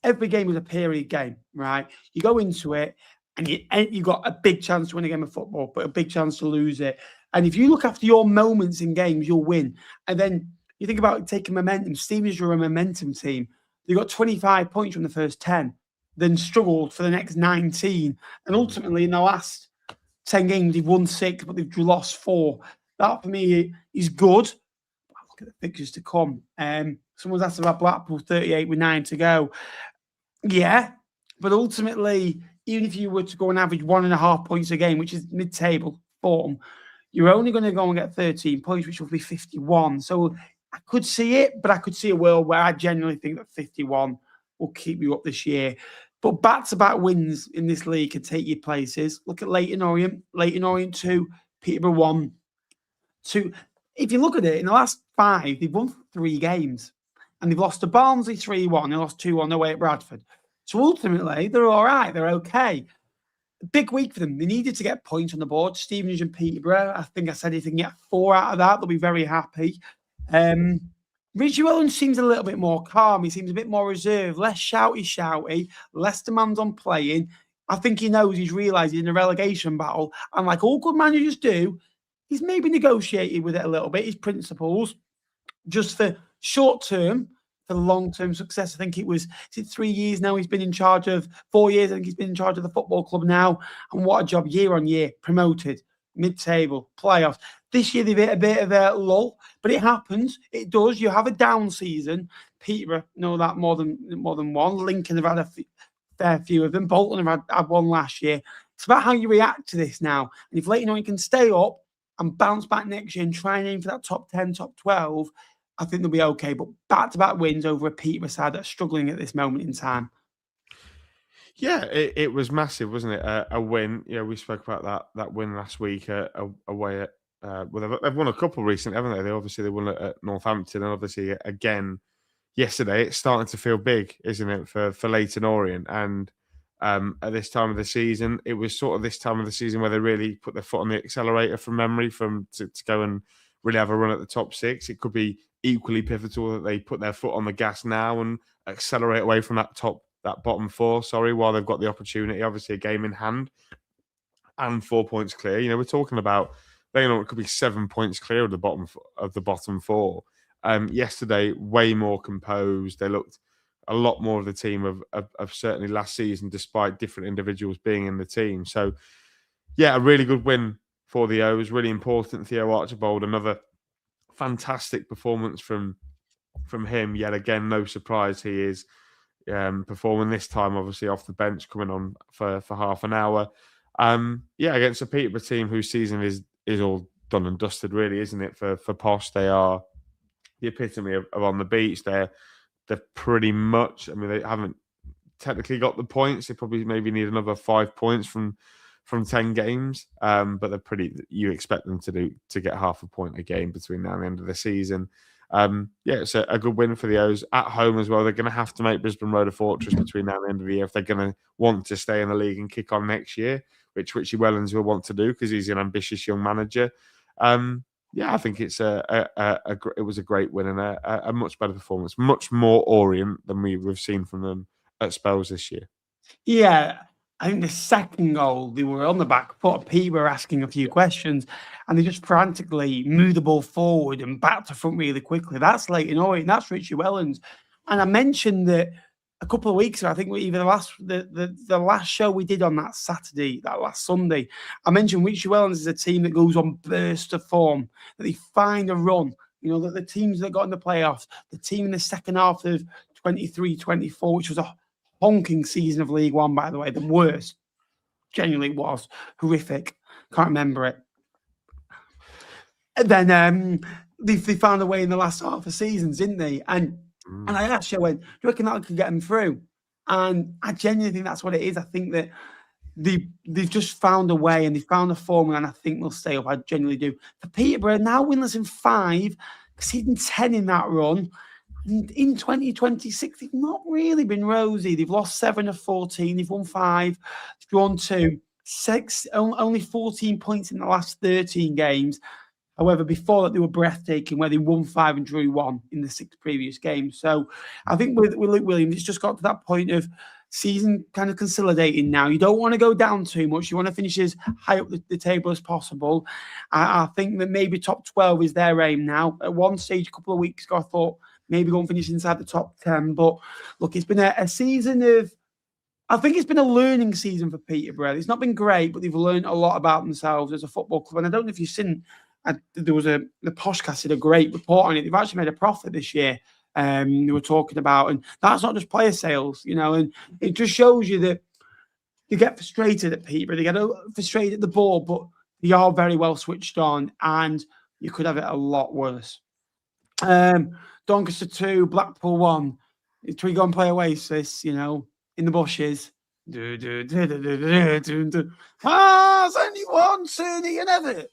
every game is a period game, right? You go into it and you got a big chance to win a game of football, but a big chance to lose it. And if you look after your moments in games, you'll win. And then you think about taking momentum. Stevenage are a momentum team. They got 25 points from the first 10, then struggled for the next 19. And ultimately, in the last 10 games, they've won 6, but they've lost 4. That, for me, is good. Look at the fixtures to come. Someone's asked about Blackpool, 38 with 9 to go. Yeah, but ultimately, even if you were to go and average 1.5 points a game, which is mid-table form, you're only going to go and get 13 points, which will be 51. So I could see it, but I could see a world where I genuinely think that 51 will keep you up this year. But back-to-back wins in this league can take you places. Look at Leyton Orient. Leyton Orient 2, Peterborough 1. 2. If you look at it, in the last 5, they've won 3 games. And they've lost to Barnsley 3-1. They lost 2-1 away at Bradford. So ultimately, they're all right. They're okay. big week for them. They needed to get points on the board. Stevenage and Peterborough. I think I said if they can get 4 out of that, they'll be very happy. Richie Wellens seems a little bit more calm. He seems a bit more reserved, less shouty, less demands on playing. I think he knows he's realised he's in a relegation battle. And like all good managers do, he's maybe negotiated with it a little bit, his principles, just for short term, for long-term success. I think is it 3 years now he's been in charge of, 4 years I think he's been in charge of the football club now. And what a job, year on year, promoted, mid-table, playoffs. This year they've hit a bit of a lull, but it happens. It does. You have a down season. Peterborough know that more than one. Lincoln have had a fair few of them. Bolton have had one last year. It's about how you react to this now. And if Leyton can stay up and bounce back next year and try and aim for that top 10, top 12, I think they'll be okay. But back-to-back wins over a Peterborough side that's struggling at this moment in time. Yeah, it was massive, wasn't it? A win. Yeah, we spoke about that win last week away at. Well, they've won a couple recently, haven't they? They won at Northampton, and obviously again yesterday. It's starting to feel big, isn't it, for Leyton Orient? And at this time of the season, it was sort of this time of the season where they really put their foot on the accelerator from memory, to go and really have a run at the top 6. It could be equally pivotal that they put their foot on the gas now and accelerate away from that bottom 4, while they've got the opportunity. Obviously, a game in hand and 4 points clear. We're talking about it could be 7 points clear of the bottom 4. Yesterday, way more composed. They looked a lot more of the team of certainly last season, despite different individuals being in the team. So, yeah, a really good win for the O's. Really important. Theo Archibald, another fantastic performance from him. Yet again, no surprise he is performing this time, obviously off the bench, coming on for half an hour. Against a Peterborough team whose season is all done and dusted, really, isn't it? For Posh, they are the epitome of on the beach. They're pretty much. I mean, they haven't technically got the points. They probably maybe need another 5 points from 10 games. But they're pretty. You expect them to get half a point a game between now and the end of the season. It's a good win for the O's at home as well. They're going to have to make Brisbane Road a fortress between now and the end of the year if they're going to want to stay in the league and kick on next year, which Richie Wellens will want to do because he's an ambitious young manager. I think it was a great win and a much better performance, much more Orient than we've seen from them at spells this year. Yeah, I think the second goal, they were on the back foot. People were asking a few questions, and they just frantically moved the ball forward and back to front really quickly. That's Leyton Orient. That's Richie Wellens. And I mentioned that a couple of weeks ago, I think even the last show we did on that Saturday, that last Sunday, I mentioned Richie Wellens is a team that goes on bursts of form, that they find a run. That the teams that got in the playoffs, the team in the second half of 23-24, which was a honking season of League One, by the way, the worst. Genuinely was horrific. Can't remember it. And then they found a way in the last half of seasons, didn't they? And I actually went, do you reckon that could get them through? And I genuinely think that's what it is. I think that they've just found a way and they found a formula, and I think they'll stay up. I genuinely do. For Peterborough, now winless in 5, exceeding 10 in that run. In 2026, they've not really been rosy. They've lost 7 of 14. They've won 5, drawn 2, 6, only 14 points in the last 13 games. However, before that, they were breathtaking, where they won 5 and drew 1 in the 6 previous games. So I think with Luke Williams, it's just got to that point of season kind of consolidating now. You don't want to go down too much. You want to finish as high up the table as possible. I think that maybe top 12 is their aim now. At one stage, a couple of weeks ago, I thought maybe go and finish inside the top 10. But look, it's been a season of, I think it's been a learning season for Peterborough. It's not been great, but they've learned a lot about themselves as a football club. And I don't know if you've seen, there was the Poshcast did a great report on it. They've actually made a profit this year. They were talking about, and that's not just player sales, and it just shows you that you get frustrated at Peterborough. They get frustrated at the ball, but they are very well switched on, and you could have it a lot worse. Doncaster 2, Blackpool 1. Should we go and play Oasis, in the bushes? It's only one, Cerny and Everett.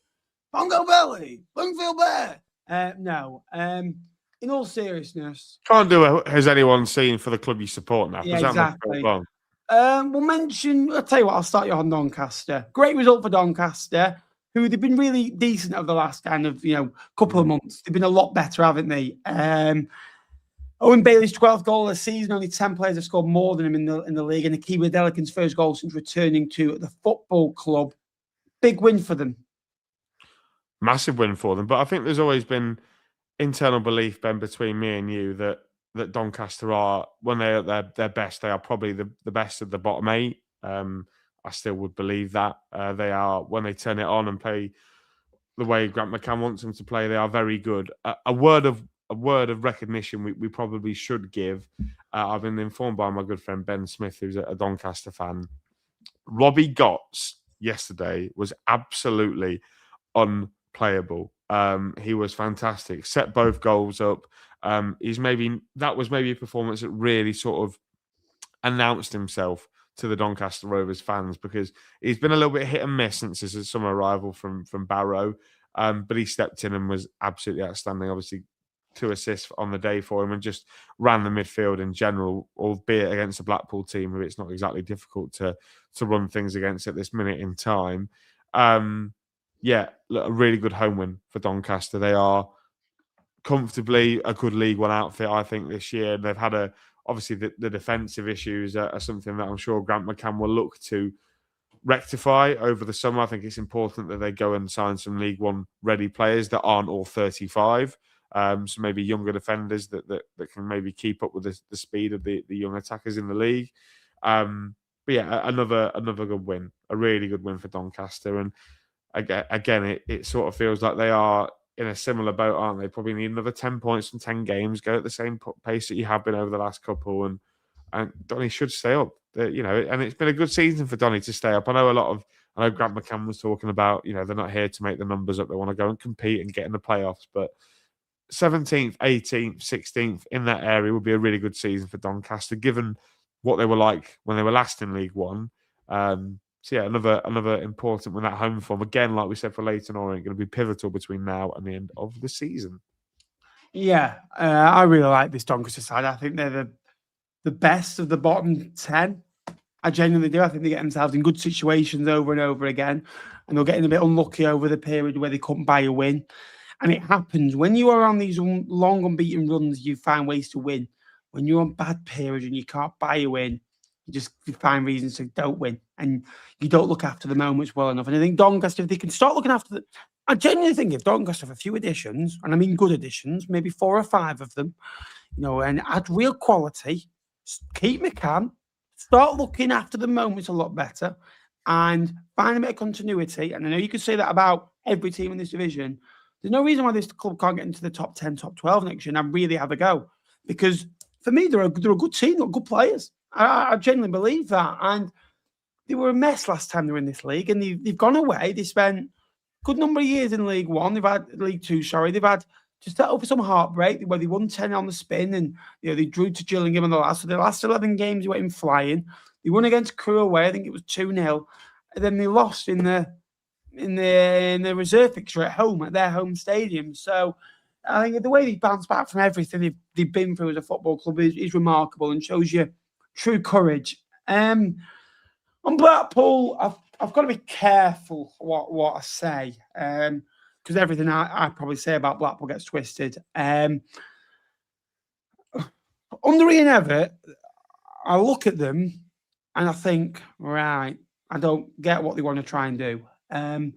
Bongo Belly, Lungfield Bear. No. In all seriousness. Can't do it. Has anyone seen for the club you support now? Yeah, exactly. I'll tell you what, I'll start you on Doncaster. Great result for Doncaster, who they've been really decent over the last kind of, couple of months. They've been a lot better, haven't they? Owen Bailey's 12th goal of the season, only 10 players have scored more than him in the league, and Akiwa Delican's first goal since returning to the football club. Big win for them. Massive win for them. But I think there's always been internal belief, Ben, between me and you that Doncaster are, when they're at their best, they are probably the best of the bottom 8. I still would believe that. They are, when they turn it on and play the way Grant McCann wants them to play, they are very good. A word of recognition we probably should give. I've been informed by my good friend Ben Smith, who's a Doncaster fan. Robbie Gotts yesterday was absolutely unplayable. He was fantastic. Set both goals up. That was maybe a performance that really sort of announced himself to the Doncaster Rovers fans, because he's been a little bit hit and miss since his summer arrival from Barrow. But he stepped in and was absolutely outstanding. Obviously, 2 assists on the day for him, and just ran the midfield in general, albeit against a Blackpool team who it's not exactly difficult to run things against at this minute in time. A really good home win for Doncaster. They are comfortably a good League One outfit, I think, this year. They've had obviously the defensive issues are something that I'm sure Grant McCann will look to rectify over the summer. I think it's important that they go and sign some League One ready players that aren't all 35. So maybe younger defenders that can maybe keep up with the speed of the young attackers in the league. But yeah, another good win, a really good win for Doncaster. And again, it sort of feels like they are in a similar boat, aren't they? Probably need another 10 points from 10 games, go at the same pace that you have been over the last couple, and Donny should stay up. And it's been a good season for Donny to stay up. I know Grant McCann was talking about, they're not here to make the numbers up. They want to go and compete and get in the playoffs. But 17th, 18th, 16th in that area would be a really good season for Doncaster, given what they were like when they were last in League One. So yeah, another important win at home form. Again, like we said for Leyton Orient, going to be pivotal between now and the end of the season. Yeah, I really like this Doncaster side. I think they're the best of the bottom 10. I genuinely do. I think they get themselves in good situations over and over again, and they're getting a bit unlucky over the period where they couldn't buy a win. And it happens when you are on these long unbeaten runs, you find ways to win. When you're on bad periods and you can't buy a win, you find reasons to don't win, and you don't look after the moments well enough. And I think Doncaster, if they can start looking after I genuinely think if Doncaster have a few additions, and I mean good additions, maybe 4 or 5 of them, and add real quality, keep McCann, start looking after the moments a lot better, and find a bit of continuity. And I know you could say that about every team in this division. There's no reason why this club can't get into the top 10, top 12 next year and really have a go. Because for me, they're a good team, they're good players. I genuinely believe that. And they were a mess last time they were in this league, and they've gone away. They spent a good number of years in League One. They've had League Two, they've had just over some heartbreak where they won 10 on the spin, and they drew to Gillingham in the last. So the last 11 games they went in flying. They won against Crewe away. I think it was 2-0. And then they lost in the reserve fixture at home at their home stadium. So I think the way they bounce back from everything they've been through as a football club is remarkable and shows you true courage. On Blackpool, I've got to be careful what I say, because everything I probably say about Blackpool gets twisted. Under Ian Evatt, I look at them and I think, right, I don't get what they want to try and do. And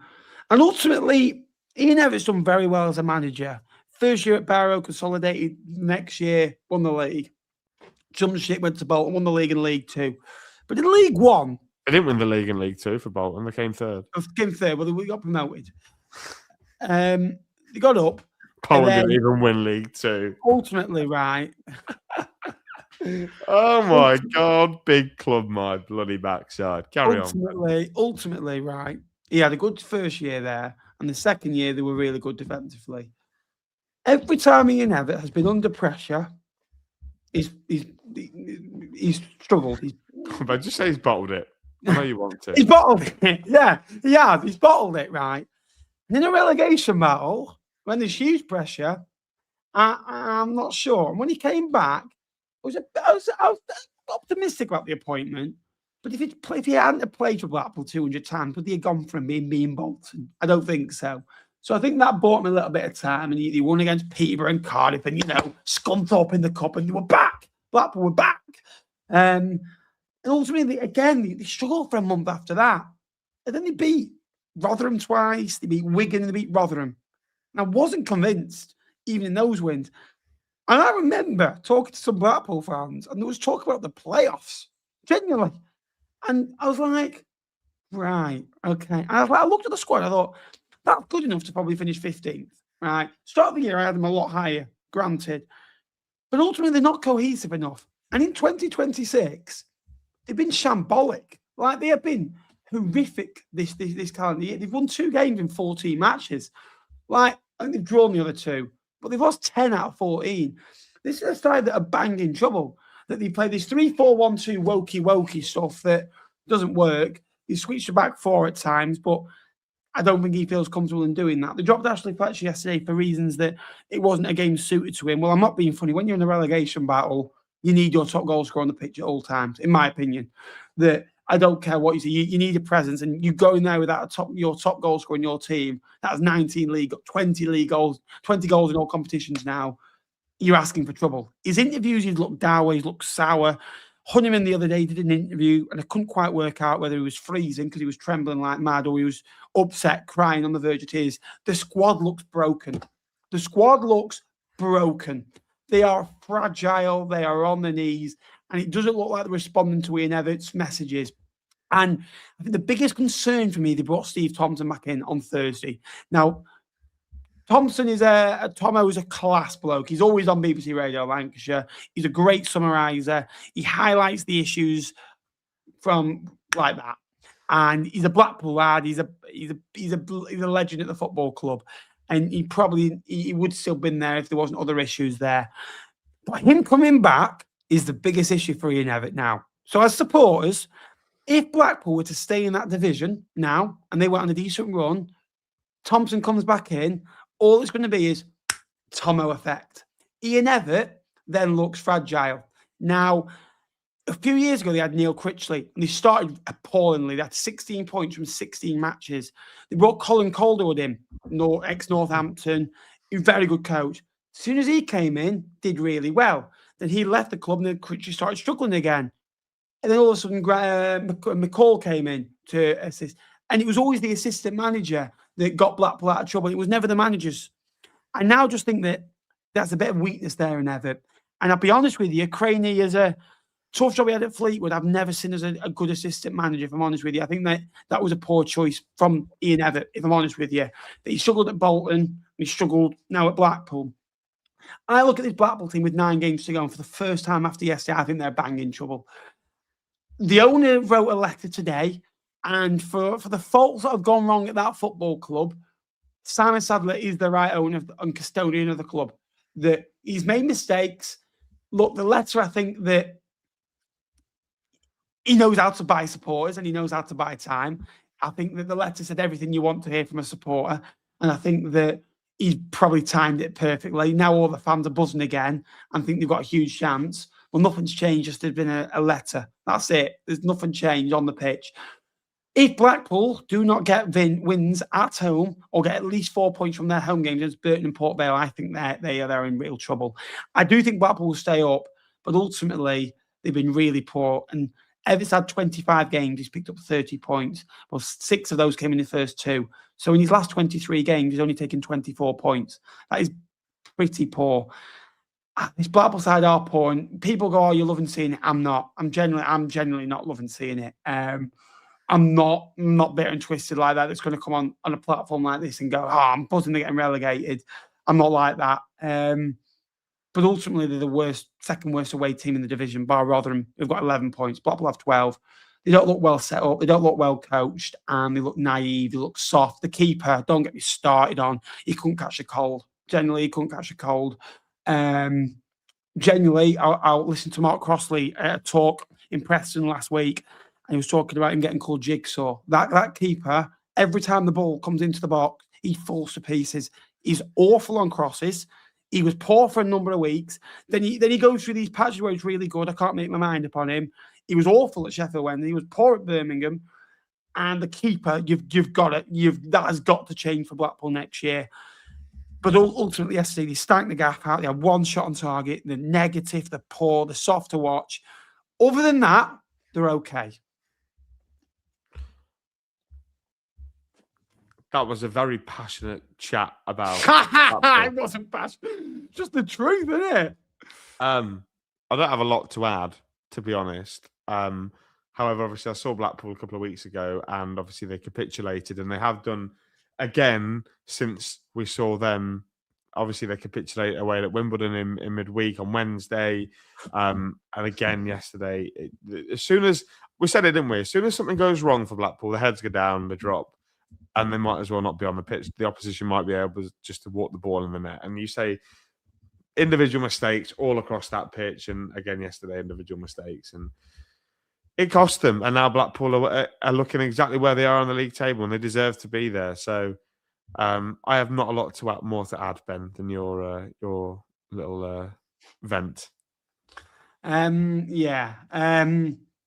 ultimately, Ian Evatt's done very well as a manager. First year at Barrow, consolidated. Next year, won the league. Jumped ship, went to Bolton, won the league and League Two. But in League One... They didn't win the league in League Two for Bolton. They came third. Well, we got promoted. They got up. Bolton didn't even win League Two. Ultimately, right. Oh my God, big club, my bloody backside. Carry on. Ultimately, right. He had a good first year there, and the second year they were really good defensively. Every time Ian Evatt has been under pressure, he's struggled. But just say he's bottled it. I know you want to. He's bottled it. Yeah, he has. He's bottled it, right. And in a relegation battle, when there's huge pressure, I'm not sure. And when he came back, I was optimistic about the appointment. But if he hadn't played for Blackpool 200 times, would he have gone from being Bolton? I don't think so. So I think that bought him a little bit of time, and he won against Peterborough and Cardiff, and skunked up in the cup, and they were back. Blackpool were back. And ultimately, again, they struggled for a month after that. And then they beat Rotherham twice. They beat Wigan and they beat Rotherham. And I wasn't convinced, even in those wins. And I remember talking to some Blackpool fans, and there was talk about the playoffs, genuinely. And I was like, right, okay. And I looked at the squad, I thought, that's good enough to probably finish 15th, right? Start of the year, I had them a lot higher, granted. But ultimately, they're not cohesive enough. And in 2026, they've been shambolic. Like, they have been horrific this calendar year. They've won 2 games in 14 matches. Like, I think they've drawn the other 2, but they've lost 10 out of 14. This is a side that are banging trouble. That they play this 3-4-1-2 wokey stuff that doesn't work. He switched to back 4 at times, but I don't think he feels comfortable in doing that. They dropped Ashley Fletcher yesterday for reasons that it wasn't a game suited to him. Well, I'm not being funny. When you're in a relegation battle, you need your top goal scorer on the pitch at all times, in my opinion. That I don't care what you say. You need a presence, and you go in there without your top goal scorer in your team. That's 19 league, 20 league goals, 20 goals in all competitions now. You're asking for trouble. His interviews, he's looked dour, he's looked sour. Honeyman the other day did an interview, and I couldn't quite work out whether he was freezing because he was trembling like mad or he was upset, crying on the verge of tears. The squad looks broken. The squad looks broken. They are fragile. They are on their knees, and it doesn't look like they're responding to Ian Everett's messages. And I think the biggest concern for me, they brought Steve Thompson back in on Thursday. Now, Thompson is Tomo is a class bloke. He's always on BBC Radio Lancashire. He's a great summariser. He highlights the issues from like that. And he's a Blackpool lad. He's a legend at the football club. And he would still been there if there wasn't other issues there. But him coming back is the biggest issue for Ian Everett now. So as supporters, if Blackpool were to stay in that division now and they went on a decent run, Thompson comes back in, all it's going to be is Tomo effect. Ian Everett then looks fragile. Now, a few years ago, they had Neil Critchley, and they started appallingly. They had 16 points from 16 matches. They brought Colin Calderwood in, ex-Northampton, a very good coach. As soon as he came in, did really well. Then he left the club, and then Critchley started struggling again. And then all of a sudden, McCall came in to assist. And it was always the assistant manager that got Blackpool out of trouble. It was never the managers. I now just think that that's a bit of weakness there in Everett. And I'll be honest with you, Craney is a tough job he had at Fleetwood. I've never seen as a good assistant manager, if I'm honest with you. I think that was a poor choice from Ian Everett, if I'm honest with you. That he struggled at Bolton, he struggled now at Blackpool. I look at this Blackpool team with 9 games to go, and for the first time after yesterday, I think they're banging trouble. The owner wrote a letter today, and for the faults that have gone wrong at that football club, Simon Sadler is the right owner and custodian of the club. That he's made mistakes. Look, the letter, I think that he knows how to buy supporters and he knows how to buy time. I think that the letter said everything you want to hear from a supporter, and I think that he's probably timed it perfectly. Now all the fans are buzzing again and think they've got a huge chance. Well, nothing's changed, just there's been a letter. That's it. There's nothing changed on the pitch. If Blackpool do not get wins at home or get at least 4 points from their home games against Burton and Port Vale, I think they're in real trouble. I do think Blackpool will stay up, but ultimately they've been really poor. And Everett's had 25 games. He's picked up 30 points. Well, 6 of those came in the first 2. So in his last 23 games, he's only taken 24 points. That is pretty poor. This Blackpool side are poor, and people go, "Oh, you're loving seeing it." I'm not. I'm genuinely not loving seeing it. I'm not bitter and twisted like that. That's going to come on a platform like this and go, "Oh, I'm buzzing to getting relegated." I'm not like that. But ultimately, they're the second worst away team in the division, bar Rotherham. They've got 11 points. Blackpool have 12. They don't look well set up. They don't look well coached, and they look naive. They look soft. The keeper, don't get me started on. He couldn't catch a cold. Generally, he couldn't catch a cold. Genuinely, I'll listen to Mark Crossley talk in Preston last week, and he was talking about him getting called Jigsaw. That keeper, every time the ball comes into the box, he falls to pieces. He's awful on crosses. He was poor for a number of weeks. Then he goes through these patches where he's really good. I can't make my mind upon him. He was awful at Sheffield Wednesday. He was poor at Birmingham. And the keeper, you've got it. That has got to change for Blackpool next year. But ultimately, yesterday, they stanked the gap out. They had one shot on target. They're negative, they're poor, they're soft to watch. Other than that, they're okay. That was a very passionate chat about. It wasn't passionate. Just the truth, isn't it? I don't have a lot to add, to be honest. However, obviously, I saw Blackpool a couple of weeks ago, and obviously they capitulated, and they have done again since we saw them. Obviously, they capitulated away at Wimbledon in midweek on Wednesday, and again yesterday. As soon as we said it, didn't we? As soon as something goes wrong for Blackpool, the heads go down, they drop, and they might as well not be on the pitch. The opposition might be able just to walk the ball in the net. And you say individual mistakes all across that pitch, and again yesterday, individual mistakes, and it cost them. And now Blackpool are looking exactly where they are on the league table, and they deserve to be there. So I have not a lot more to add, Ben, than your little vent. No,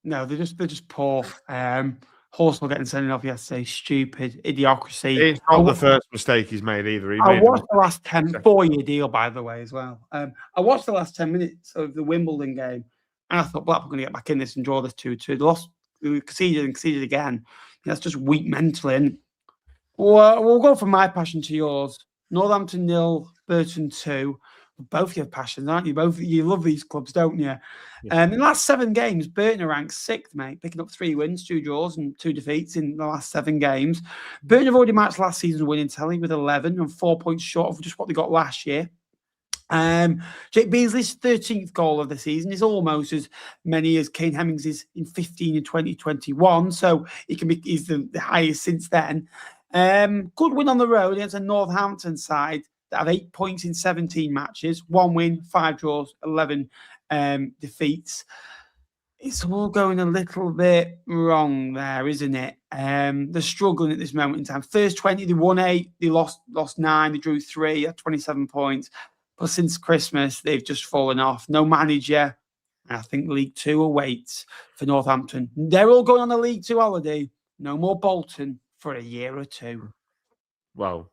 they're just poor. Horsell getting sent off yesterday, stupid idiocracy. It's not the first mistake he's made either. I watched the last 4-year deal, by the way, as well. I watched the last 10 minutes of the Wimbledon game, and I thought Blackpool going to get back in this and draw this 2-2. They lost, they conceded again. That's just weak mentally. And we'll go from my passion to yours. Northampton 0, Burton 2. Both your passions, aren't you? You love these clubs, don't you? Yeah. In the last 7 games, Burton are ranked 6th, mate, picking up 3 wins, 2 draws, and 2 defeats in the last 7 games. Burton have already matched last season's winning tally with 11 and 4 points short of just what they got last year. Jake Beasley's 13th goal of the season is almost as many as Kane Hemmings' in 15 and 2021, so he's the highest since then. Good win on the road against a Northampton side that have 8 points in 17 matches, 1 win, 5 draws, 11 defeats. It's all going a little bit wrong there, isn't it? They're struggling at this moment in time. First 20, they won 8, they lost 9, they drew 3 at 27 points. But since Christmas, they've just fallen off. No manager. I think League 2 awaits for Northampton. They're all going on a League 2 holiday. No more Bolton for a year or 2. Well,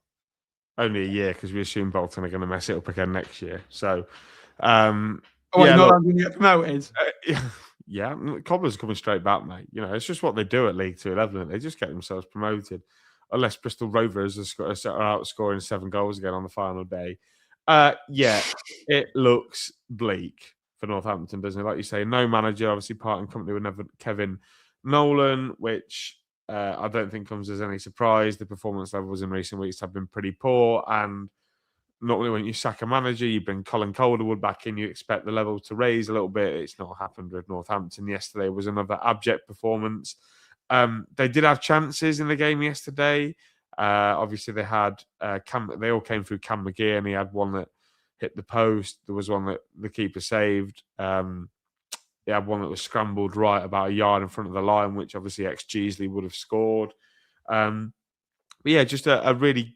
only a year, because we assume Bolton are going to mess it up again next year. So, Northampton going to get promoted? Yeah, Cobblers are coming straight back, mate. You know, it's just what they do at League 2 11. They just get themselves promoted. Unless Bristol Rovers are outscoring 7 goals again on the final day. It looks bleak for Northampton, doesn't it? Like you say, no manager, obviously parting company with Kevin Nolan, which I don't think comes as any surprise. The performance levels in recent weeks have been pretty poor, and not only when you sack a manager, you bring Colin Calderwood back in, you expect the level to raise a little bit. It's not happened with Northampton. Yesterday was another abject performance. They did have chances in the game yesterday. Obviously, they had they all came through Cam McGee, and he had one that hit the post. There was one that the keeper saved. He had one that was scrambled right about a yard in front of the line, which obviously ex-Jeasley would have scored. But yeah, just a really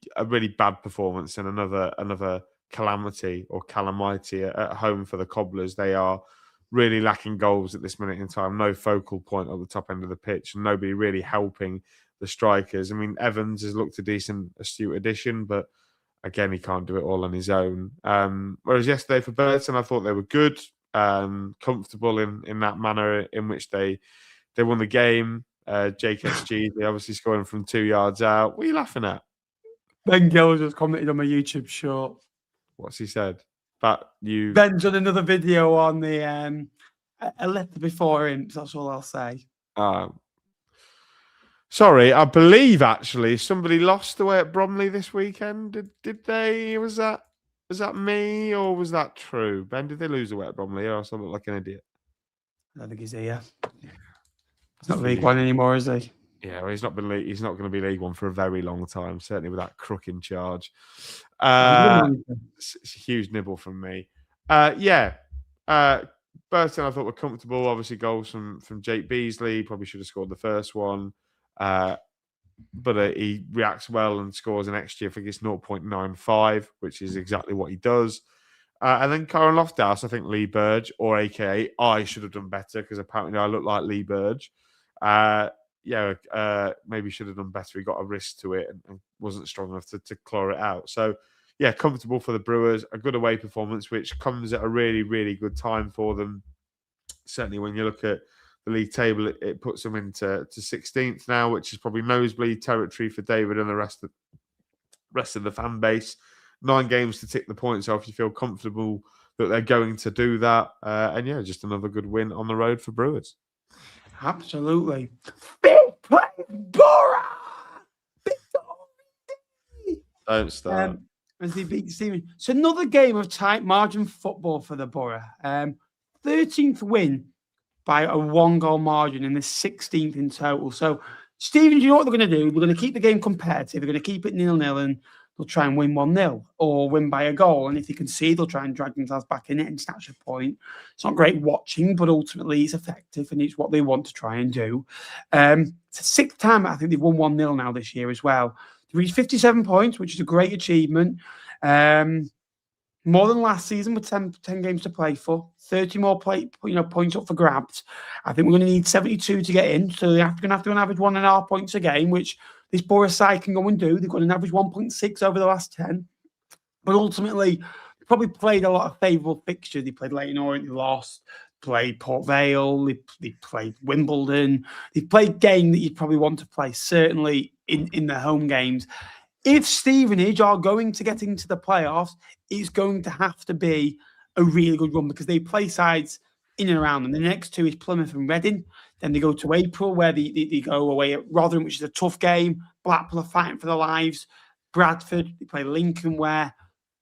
bad performance, and another calamity or calamity at home for the Cobblers. They are really lacking goals at this minute in time. No focal point at the top end of the pitch, and nobody really helping the strikers. I mean, Evans has looked a decent, astute addition, but again, he can't do it all on his own. Whereas yesterday for Burton, I thought they were good, comfortable in that manner in which they won the game. Jake SG, they obviously scoring from 2 yards out. What are you laughing at? Ben Gill just commented on my YouTube short. What's he said? Ben's done another video on the a letter before him. So that's all I'll say. Sorry, I believe actually somebody lost away at Bromley this weekend. Did they? Was that me, or was that true? Ben, did they lose away at Bromley, or else I look like an idiot? I don't think he's here. He's not League One anymore, is he? Yeah, well, he's not going to be League One for a very long time. Certainly with that crook in charge. It's a huge nibble from me. Burton, I thought were comfortable. Obviously, goals from Jake Beasley. Probably should have scored the first one. But he reacts well and scores an extra. I think it's 0.95, which is exactly what he does. And then Karen Lofthouse, I think Lee Burge, or AKA, I should have done better because apparently I look like Lee Burge. Maybe should have done better. He got a wrist to it and wasn't strong enough to claw it out. So, yeah, comfortable for the Brewers. A good away performance, which comes at a really, really good time for them. Certainly when you look at the league table, it puts them into 16th now, which is probably nosebleed territory for David and the rest of the fan base. 9 games to tick the points off. You feel comfortable that they're going to do that. And yeah, just another good win on the road for Brewers. Absolutely. Big play, Borough! Don't start. As they beat Stevenage. It's another game of tight margin football for the Borough. 13th win by a 1-goal margin and the 16th in total. So, Stevenage, you know what they're going to do? They're going to keep the game competitive. They're going to keep it 0-0 and they'll try and win 1-0 or win by a goal. And if they can see, they'll try and drag themselves back in it and snatch a point. It's not great watching, but ultimately it's effective and it's what they want to try and do. It's the 6th time I think they've won 1-0 now this year as well. They reached 57 points, which is a great achievement. More than last season with 10 games to play for. 30 more points up for grabs. I think we're going to need 72 to get in. So they're going to have to average 1.5 points a game, which this Borough side can go and do. They've got an average 1.6 over the last 10. But ultimately, they probably played a lot of favourable fixtures. They played Leyton, Orient, they lost. Played Port Vale. They played Wimbledon. They played game that you'd probably want to play, certainly in the home games. If Stevenage are going to get into the playoffs, it's going to have to be a really good run because they play sides in and around them. The next 2 is Plymouth and Reading. Then they go to April where they go away at Rotherham, which is a tough game. Blackpool are fighting for their lives. Bradford, they play Lincoln where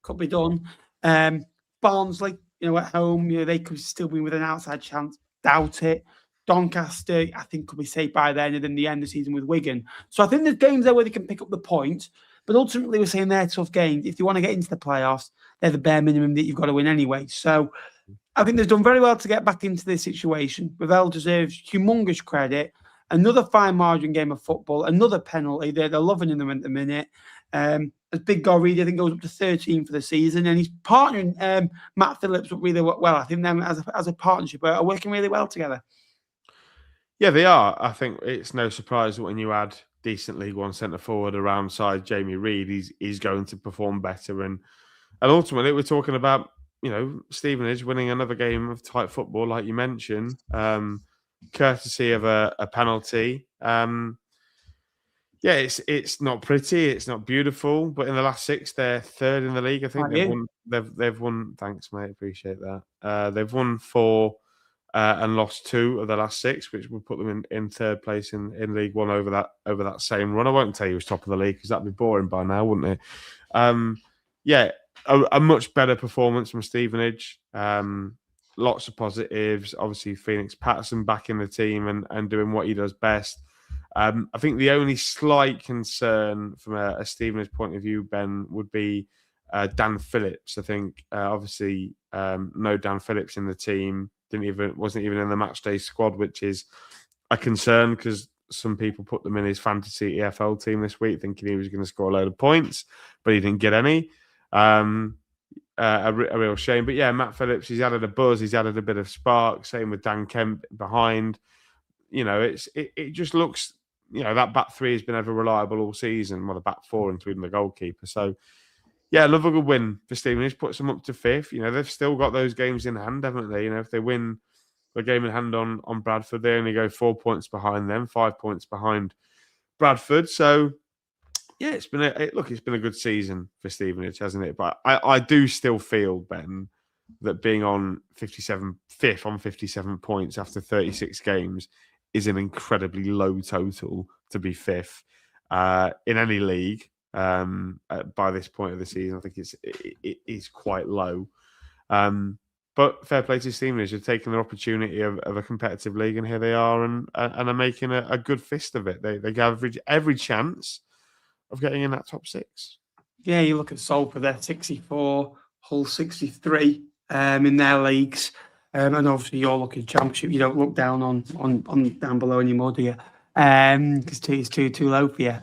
could be done. Barnsley, at home, they could still be with an outside chance. Doubt it. Doncaster, I think, could be safe by then, and then the end of the season with Wigan. So I think there's games there where they can pick up the points, but ultimately we're saying they're tough games. If you want to get into the playoffs, they're the bare minimum that you've got to win anyway. So I think they've done very well to get back into this situation. Vale deserves humongous credit. Another fine margin game of football, another penalty. They're loving them at the minute. As Big Gorry, I think, goes up to 13 for the season, and he's partnering Matt Phillips up really well. I think them as a partnership are working really well together. Yeah, they are. I think it's no surprise that when you add decent League One centre forward alongside Jamie Reid, he's going to perform better. And ultimately, we're talking about Stevenage winning another game of tight football, like you mentioned, courtesy of a penalty. It's not pretty, it's not beautiful, but in the last 6, they're 3rd in the league. I think they've won. Thanks, mate. Appreciate that. They've won 4. And lost 2 of the last 6, which would put them in 3rd place in League One over that same run. I won't tell you who's top of the league because that'd be boring by now, wouldn't it? A much better performance from Stevenage. Lots of positives. Obviously, Phoenix Patterson back in the team and doing what he does best. I think the only slight concern from a Stevenage point of view, Ben, would be Dan Phillips. I think obviously no Dan Phillips in the team. Wasn't even in the matchday squad, which is a concern because some people put them in his fantasy EFL team this week thinking he was going to score a load of points, but he didn't get any. A real shame. But yeah, Matt Phillips, he's added a buzz, he's added a bit of spark. Same with Dan Kemp behind. It just looks, that back 3 has been ever reliable all season. Well, the back 4, including the goalkeeper. So yeah, love a good win for Stevenage. Puts them up to 5th. They've still got those games in hand, haven't they? if they win the game in hand on Bradford, they only go 4 points behind them, 5 points behind Bradford. So yeah, it's been a good season for Stevenage, hasn't it? But I do still feel, Ben, that being on 5th on 57 points after 36 games is an incredibly low total to be 5th in any league. By this point of the season, I think it is quite low. But fair play to Stevenage. They're taking their opportunity of a competitive league, and here they are and are making a good fist of it. They average every chance of getting in that top 6. Yeah, you look at Salford, they're 64, Hull 63 in their leagues. And obviously you're looking Championship, you don't look down on down below anymore, do you? because two is too low for you.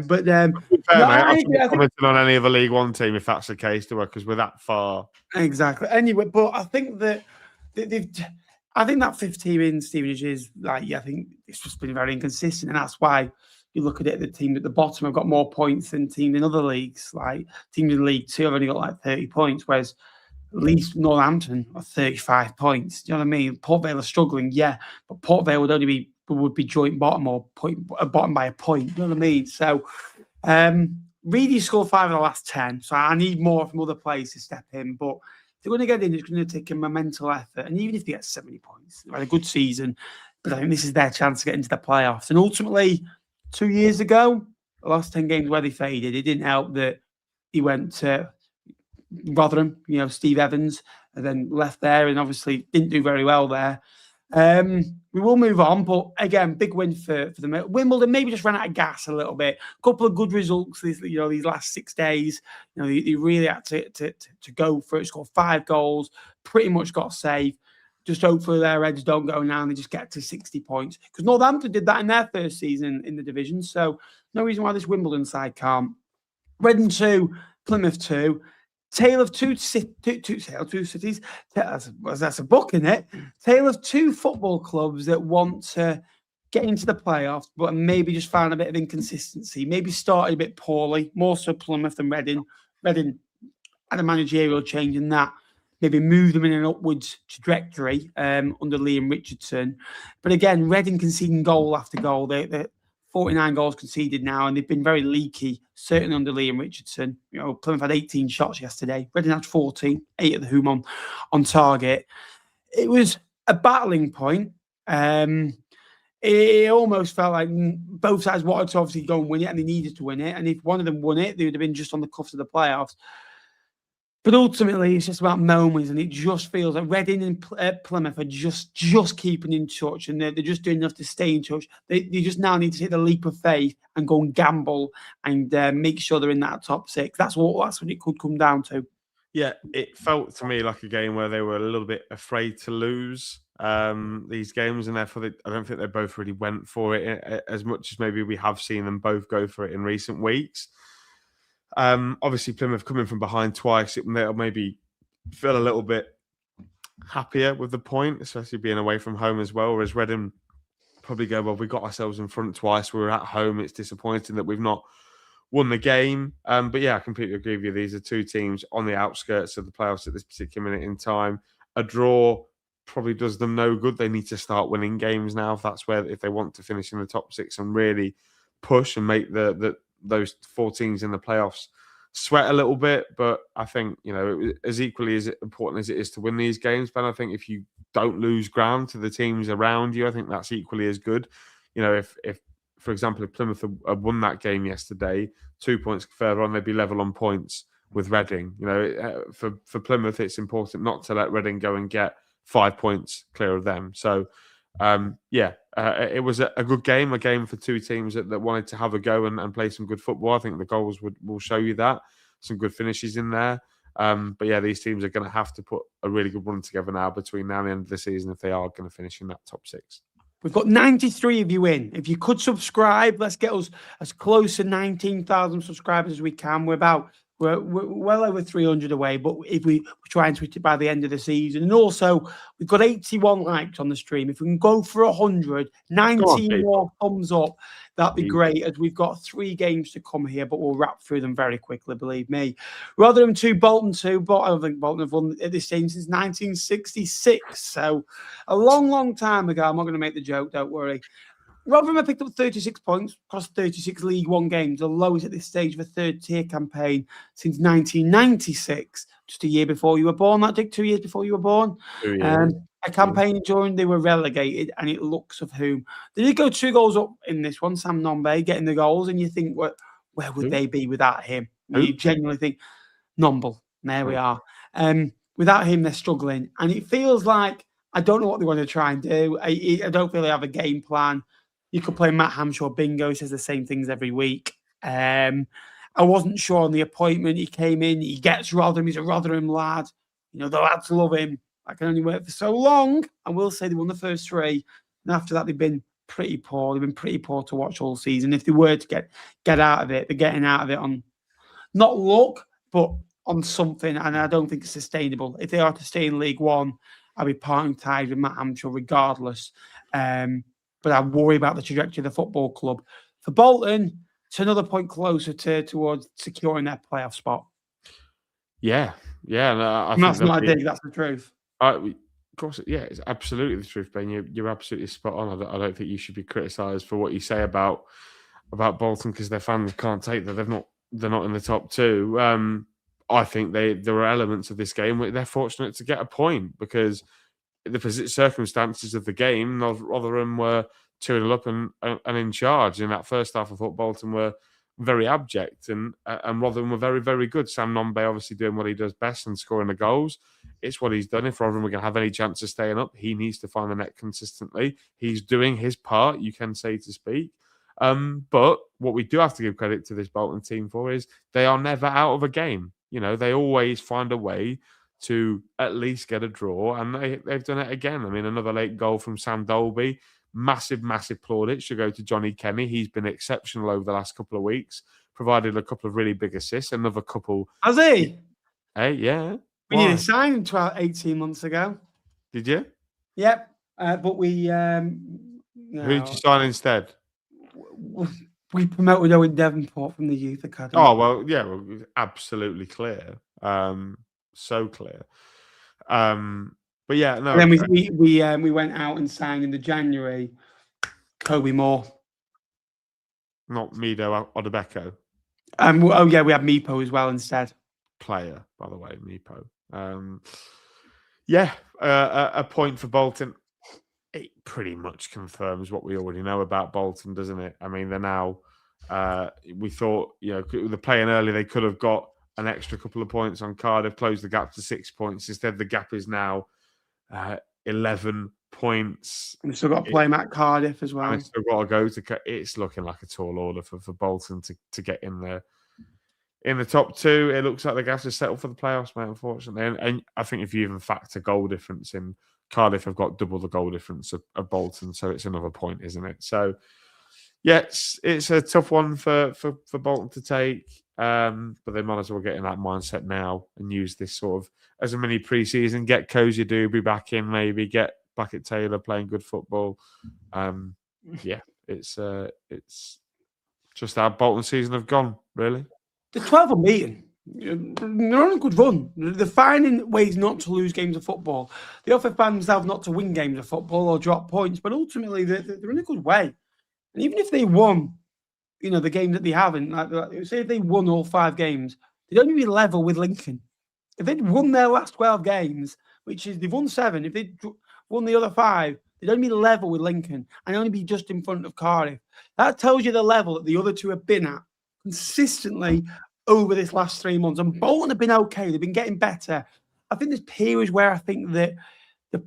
But Fair, no, mate. I I agree. shouldn't I be think commenting on any other League One team if that's the case, do I? Because we're that far. exactly. Anyway, but I think that they've. I think that fifth team in Stevenage is I think it's just been very inconsistent, and that's why you look at it. The team at the bottom have got more points than teams in other leagues. Like teams in League Two have only got like 30 points, whereas at least Northampton are 35 points. Do you know what I mean? Port Vale are struggling, but Port Vale would be joint bottom or bottom by a point. You know what I mean? So, Reedy scored 5 of the last 10, so I need more from other players to step in. But if they're going to get in, it's going to take a mental effort. And even if they get 70 points, they've had a good season. But I think this is their chance to get into the playoffs. And ultimately, 2 years ago, the last 10 games where they faded, it didn't help that he went to Rotherham, Steve Evans, and then left there and obviously didn't do very well there. We will move on, but again, big win for them. Wimbledon maybe just ran out of gas a little bit. A couple of good results these last 6 days. They really had to go for it. Scored 5 goals, pretty much got safe. Just hopefully their heads don't go now and they just get to 60 points. Because Northampton did that in their first season in the division, so no reason why this Wimbledon side can't. Reading 2, Plymouth 2. Tale of two cities. That's a book, isn't it? Tale of 2 football clubs that want to get into the playoffs, but maybe just found a bit of inconsistency. Maybe started a bit poorly, more so Plymouth than Reading. Reading had a managerial change in that. Maybe moved them in an upwards trajectory under Liam Richardson. But again, Reading conceding goal after goal. They're 49 goals conceded now, and they've been very leaky, certainly under Liam Richardson. Plymouth had 18 shots yesterday. Reading had 14, 8 at the Whom on target. It was a battling point. It almost felt like both sides wanted to obviously go and win it, and they needed to win it. And if one of them won it, they would have been just on the cuffs of the playoffs. But ultimately, it's just about moments, and it just feels like Reading and Plymouth are just keeping in touch, and they're just doing enough to stay in touch. They just now need to take the leap of faith and go and gamble and make sure they're in that top 6. That's what it could come down to. Yeah, it felt to me like a game where they were a little bit afraid to lose these games, and therefore I don't think they both really went for it as much as maybe we have seen them both go for it in recent weeks. Obviously, Plymouth coming from behind twice, they'll maybe feel a little bit happier with the point, especially being away from home as well. Whereas Reading probably go, well, we got ourselves in front twice. We were at home. It's disappointing that we've not won the game. But yeah, I completely agree with you. These are 2 teams on the outskirts of the playoffs at this particular minute in time. A draw probably does them no good. They need to start winning games now if they want to finish in the top 6 and really push and make those 4 teams in the playoffs sweat a little bit. But I think, as equally as important as it is to win these games, but I think if you don't lose ground to the teams around you, I think that's equally as good. If for example, if Plymouth had won that game yesterday, 2 points further on, they'd be level on points with Reading. For Plymouth, it's important not to let Reading go and get 5 points clear of them. So it was a good game, a game for 2 teams that wanted to have a go and play some good football. I think the goals will show you that. Some good finishes in there. But yeah, these teams are going to have to put a really good run together now between now and the end of the season if they are going to finish in that top 6. We've got 93 of you in. If you could subscribe, let's get us as close to 19,000 subscribers as we can. We're well over 300 away, but if we try and tweet it by the end of the season. And also, we've got 81 likes on the stream. If we can go for 100, 19 more thumbs up, that'd be great, as we've got 3 games to come here, but we'll wrap through them very quickly, believe me. Rotherham 2, Bolton 2, but I don't think Bolton have won at this stage since 1966. So a long, long time ago. I'm not going to make the joke, don't worry. Rotherham have picked up 36 points across 36 League One games, the lowest at this stage of a third-tier campaign since 1996, just a year before you were born. That Dick, 2 years before you were born. 2 years. A campaign during they were relegated, and it looks of whom. They did go 2 goals up in this one, Sam Nombe getting the goals, and you think, where would they be without him? You genuinely think, Nomble, there we are. Without him, they're struggling, and it feels like, I don't know what they want to try and do. I don't feel they have a game plan. You could play Matt Hamshaw bingo. He says the same things every week. I wasn't sure on the appointment. He came in. He gets Rotherham. He's a Rotherham lad. The lads love him. I can only wait for so long. I will say they won the first 3. And after that, they've been pretty poor. They've been pretty poor to watch all season. If they were to get out of it, they're getting out of it on not luck, but on something, and I don't think it's sustainable. If they are to stay in League One, I'll be parting ties with Matt Hampshire regardless. But I worry about the trajectory of the football club. For Bolton, it's another point closer towards securing their playoff spot. Yeah. No, That's not a dig, that's the truth. Of course, yeah, it's absolutely the truth, Ben. You're absolutely spot on. I don't think you should be criticised for what you say about Bolton because their fans can't take that. They're not in the top two. I think there are elements of this game where they're fortunate to get a point because the circumstances of the game, Rotherham were 2-0 up and in charge. In that first half, I thought Bolton were very abject and Rotherham were very, very good. Sam Nombe obviously doing what he does best and scoring the goals. It's what he's done. If Rotherham are going to have any chance of staying up, he needs to find the net consistently. He's doing his part, you can say to speak. But what we do have to give credit to this Bolton team for is they are never out of a game. They always find a way to at least get a draw, and they've done it again. I mean, another late goal from Sam Dolby. Massive plaudits should go to Johnny Kenny. He's been exceptional over the last couple of weeks, provided a couple of really big assists, another couple. Has he? Hey, yeah. We nearly signed him 18 months ago. Did you? Yep. But we... Who did you sign instead? We promoted Owen Devonport from the youth academy. Oh, well, yeah, absolutely clear. So clear. But yeah, no. And then we went out and signed in the January Kobe Moore. Not Mido Odebeko. We had Meepo as well instead. Player, by the way, Meepo. A point for Bolton. It pretty much confirms what we already know about Bolton, doesn't it? I mean, they're now. We thought, they're playing early. They could have got an extra couple of points on Cardiff, closed the gap to 6 points. Instead, the gap is now 11 points. And still got to play at Cardiff as well. And still got to go to. It's looking like a tall order for Bolton to get in there. In the top two, it looks like they're going to settle for the playoffs, mate, unfortunately. And I think if you even factor goal difference in, Cardiff have got double the goal difference of Bolton, so it's another point, isn't it? So, yeah, it's a tough one for Bolton to take, but they might as well get in that mindset now and use this sort of as a mini pre-season. Get Cozy Doobie back in, maybe get Blackett Taylor playing good football. It's just how Bolton season have gone, really. The 12 unbeaten. They're on a good run. They're finding ways not to lose games of football. They often find themselves not to win games of football or drop points, but ultimately they're in a good way. And even if they won, the games that they haven't, say if they won all 5 games, they'd only be level with Lincoln. If they'd won their last 12 games, which is they've won 7, if they'd won the other 5, they'd only be level with Lincoln and only be just in front of Cardiff. That tells you the level that the other two have been at consistently over this last 3 months. And Bolton have been okay. They've been getting better. I think there's periods where I think that the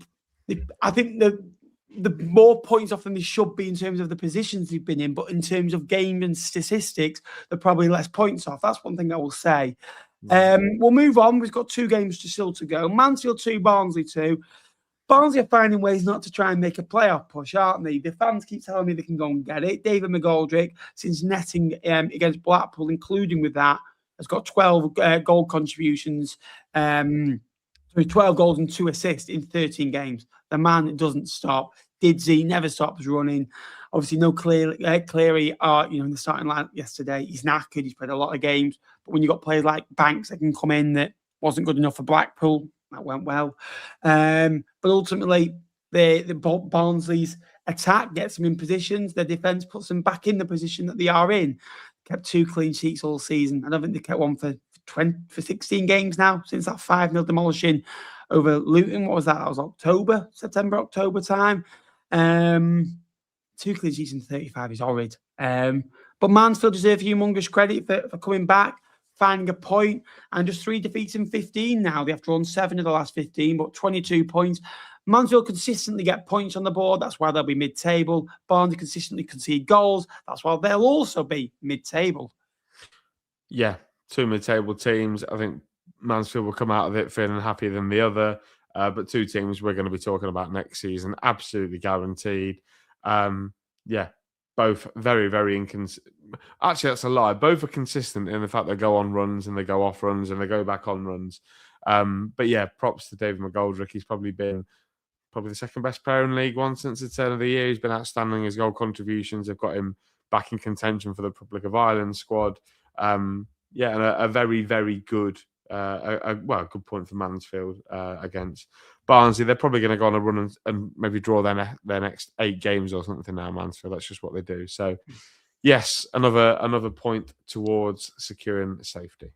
more points off than they should be in terms of the positions they've been in, but in terms of game and statistics, they're probably less points off. That's one thing I will say. We'll move on. We've got 2 games still to go. Mansfield 2, Barnsley 2. Barnsley are finding ways not to try and make a playoff push, aren't they? The fans keep telling me they can go and get it. David McGoldrick, since netting against Blackpool, including with that, has got 12 goal contributions. 12 goals and 2 assists in 13 games. The man doesn't stop. Didsey never stops running. Obviously, no Cleary, in the starting line yesterday. He's knackered. He's played a lot of games. But when you've got players like Banks that can come in that wasn't good enough for Blackpool, that went well. But ultimately, the Barnsley's attack gets them in positions. Their defence puts them back in the position that they are in. Kept 2 clean sheets all season. I don't think they kept one for 16 games now since that 5-0 demolishing over Luton. What was that? That was September, October time. 2 clean sheets in 35 is horrid. But Mansfield deserve humongous credit for coming back, finding a point, and just 3 defeats in 15 now. They have drawn 7 of the last 15, but 22 points. Mansfield consistently get points on the board. That's why they'll be mid-table. Barnsley consistently concede goals. That's why they'll also be mid-table. Yeah, 2 mid-table teams. I think Mansfield will come out of it feeling happier than the other. But 2 teams we're going to be talking about next season, absolutely guaranteed. Yeah, both very, very inconsistent. Actually, that's a lie. Both are consistent in the fact they go on runs and they go off runs and they go back on runs. But yeah, props to David McGoldrick. He's probably been the second best player in League One since the turn of the year. He's been outstanding. His goal contributions have got him back in contention for the Republic of Ireland squad. And a very, very good, a good point for Mansfield against Barnsley. They're probably going to go on a run and maybe draw their next 8 games or something now, Mansfield. That's just what they do. So, yes, another point towards securing safety.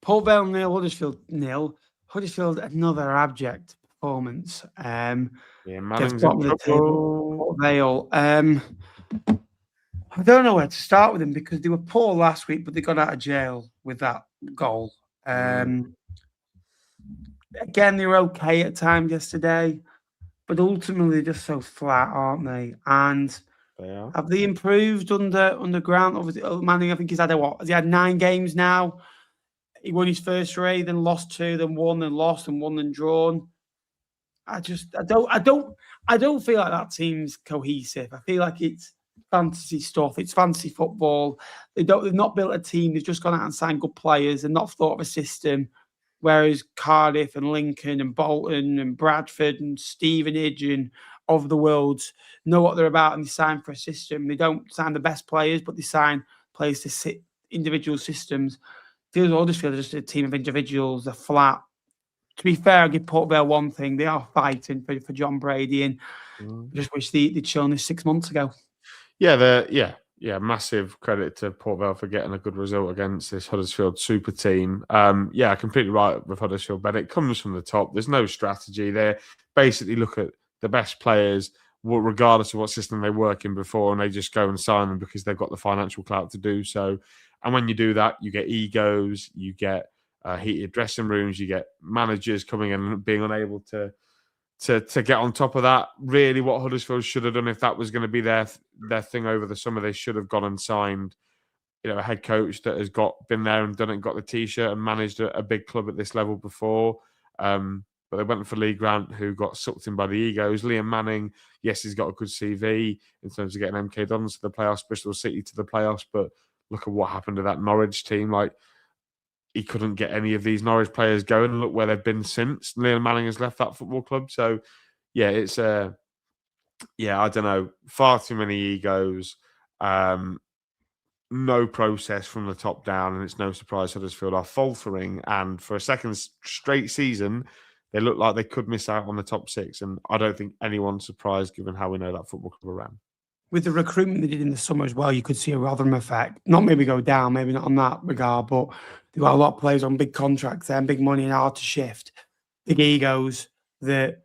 Port Vale 0, Huddersfield 0. Huddersfield, another abject performance. Manning's in trouble. Port Vale. I don't know where to start with them because they were poor last week, but they got out of jail with that goal. Again, they were okay at times yesterday, but ultimately they're just so flat, aren't they? And they are. Have they improved under Grant? Obviously, Manning, I think he's had Has he had 9 games now? He won his first 3, then lost 2, then won, then lost, and won, then drawn. I don't feel like that team's cohesive. I feel like it's fantasy stuff. It's fantasy football. They've not built a team. They've just gone out and signed good players and not thought of a system. Whereas Cardiff and Lincoln and Bolton and Bradford and Stevenage and of the world know what they're about and they sign for a system. They don't sign the best players, but they sign players to sit individual systems. Feels Huddersfield are just a team of individuals. They're flat. To be fair, I give Port Vale one thing. They are fighting for John Brady, and I just wish they'd shown this 6 months ago. Yeah, massive credit to Port Vale for getting a good result against this Huddersfield super team. Completely right with Huddersfield, but it comes from the top. There's no strategy. They basically look at the best players, regardless of what system they work in before, and they just go and sign them because they've got the financial clout to do so. And when you do that, you get egos, you get heated dressing rooms, you get managers coming in and being unable to get on top of that. Really, what Huddersfield should have done, if that was going to be their thing over the summer, they should have gone and signed, a head coach that has been there and done it, and got the t-shirt and managed a big club at this level before. But they went for Lee Grant, who got sucked in by the egos. Liam Manning, yes, he's got a good CV in terms of getting MK Dons to the playoffs, Bristol City to the playoffs, but look at what happened to that Norwich team. Like, he couldn't get any of these Norwich players going, and look where they've been since. Liam Manning has left that football club. So, yeah, it's I don't know, far too many egos, no process from the top down, and it's no surprise Huddersfield are faltering. And for a second straight season, they look like they could miss out on the top 6. And I don't think anyone's surprised given how we know that football club ran. With the recruitment they did in the summer as well, you could see a Rotherham effect. Not maybe go down, maybe not on that regard, but they've got a lot of players on big contracts there and big money and hard to shift. Big egos that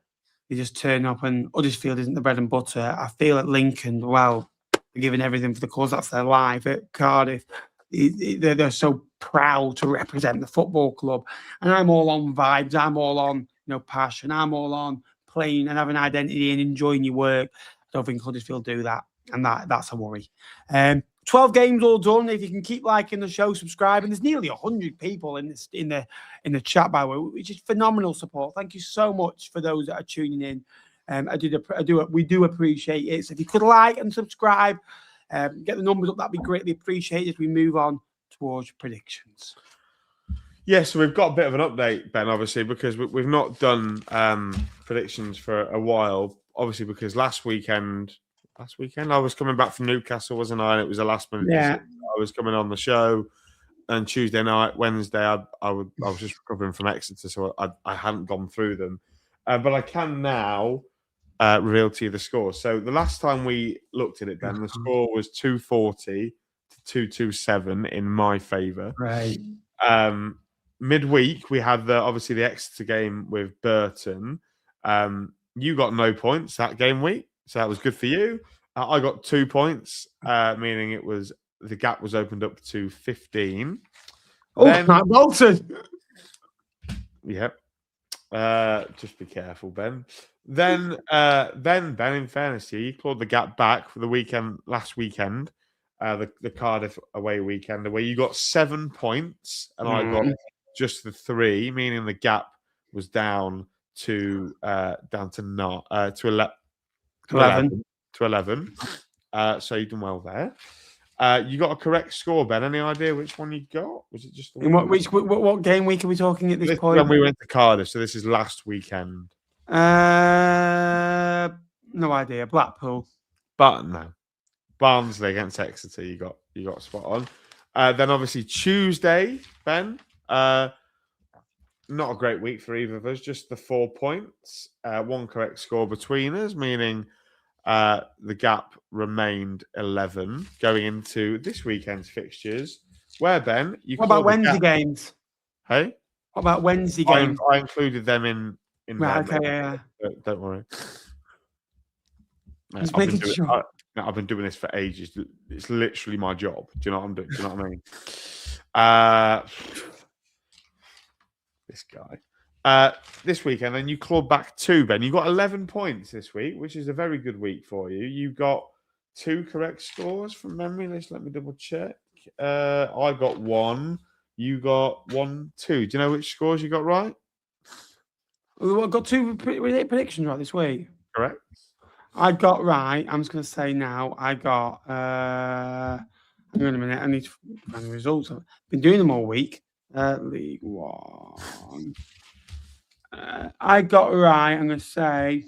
they just turn up, and Huddersfield isn't the bread and butter. I feel at Lincoln, well, they're giving everything for the cause. That's their life. At Cardiff, they're so proud to represent the football club. And I'm all on vibes. I'm all on passion. I'm all on playing and having identity and enjoying your work. I don't think Huddersfield do that. And that's a worry. 12 games all done. If you can keep liking the show, subscribing. There's nearly 100 people in the chat, by the way, which is phenomenal support. Thank you so much for those that are tuning in. We do appreciate it. So if you could like and subscribe, get the numbers up, that'd be greatly appreciated as we move on towards predictions. Yeah, so we've got a bit of an update, Ben, obviously, because we've not done predictions for a while. Obviously, because last weekend I was coming back from Newcastle, wasn't I? And it was a last minute. Yeah. I was coming on the show, and Tuesday night, Wednesday, I was just recovering from Exeter, so I hadn't gone through them. But I can now reveal to you the score. So the last time we looked at it, Ben, the score was 240 to 227 in my favour. Right. Midweek, we had obviously the Exeter game with Burton. You got no points that game week, so that was good for you. I got 2 points, meaning the gap was opened up to 15. Bolton. Yep. Just be careful, Ben. Then Ben, in fairness to you, you clawed the gap back for the last weekend, the Cardiff away weekend, where you got 7 points, and I got just the 3, meaning the gap was down to 11. So you've done well there. You got a correct score, Ben. Any idea which one you got? Was it just the In one? what game week are we talking at this This is point? when we went to Cardiff, so this is last weekend. No idea. Blackpool. But no. Barnsley against Exeter, you got spot on. Then obviously Tuesday, Ben. Not a great week for either of us, just the 4 points. One correct score between us, meaning the gap remained 11 going into this weekend's fixtures. Where, Ben? What about Wednesday games? Hey? What about Wednesday games? I included them in right, there, okay, yeah. Don't worry. Just making sure. I've been doing this for ages. It's literally my job. Do you know what I'm doing? Do you know what I mean? This guy. This weekend, then you clawed back 2, Ben. You got 11 points this week, which is a very good week for you. You got 2 correct scores from memory. Let me double check. I got 1. You got 1, 2. Do you know which scores you got right? I got 2 predictions right this week. Correct. I got right. I'm just going to say now. I got. Hang on a minute. I need to find the results. I've been doing them all week. League One. I got right. I'm going to say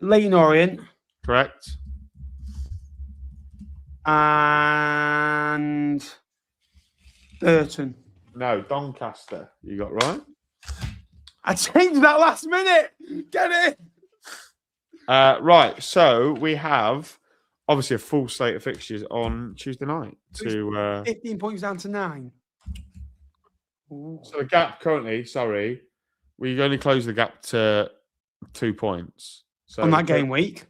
Leyton Orient. Correct. And Burton. No, Doncaster. You got right. I changed that last minute. Get it? Right. So we have obviously a full slate of fixtures on Tuesday night. 15 points down to 9. Ooh. So the gap currently, we only closed the gap to 2 points. So on that game week?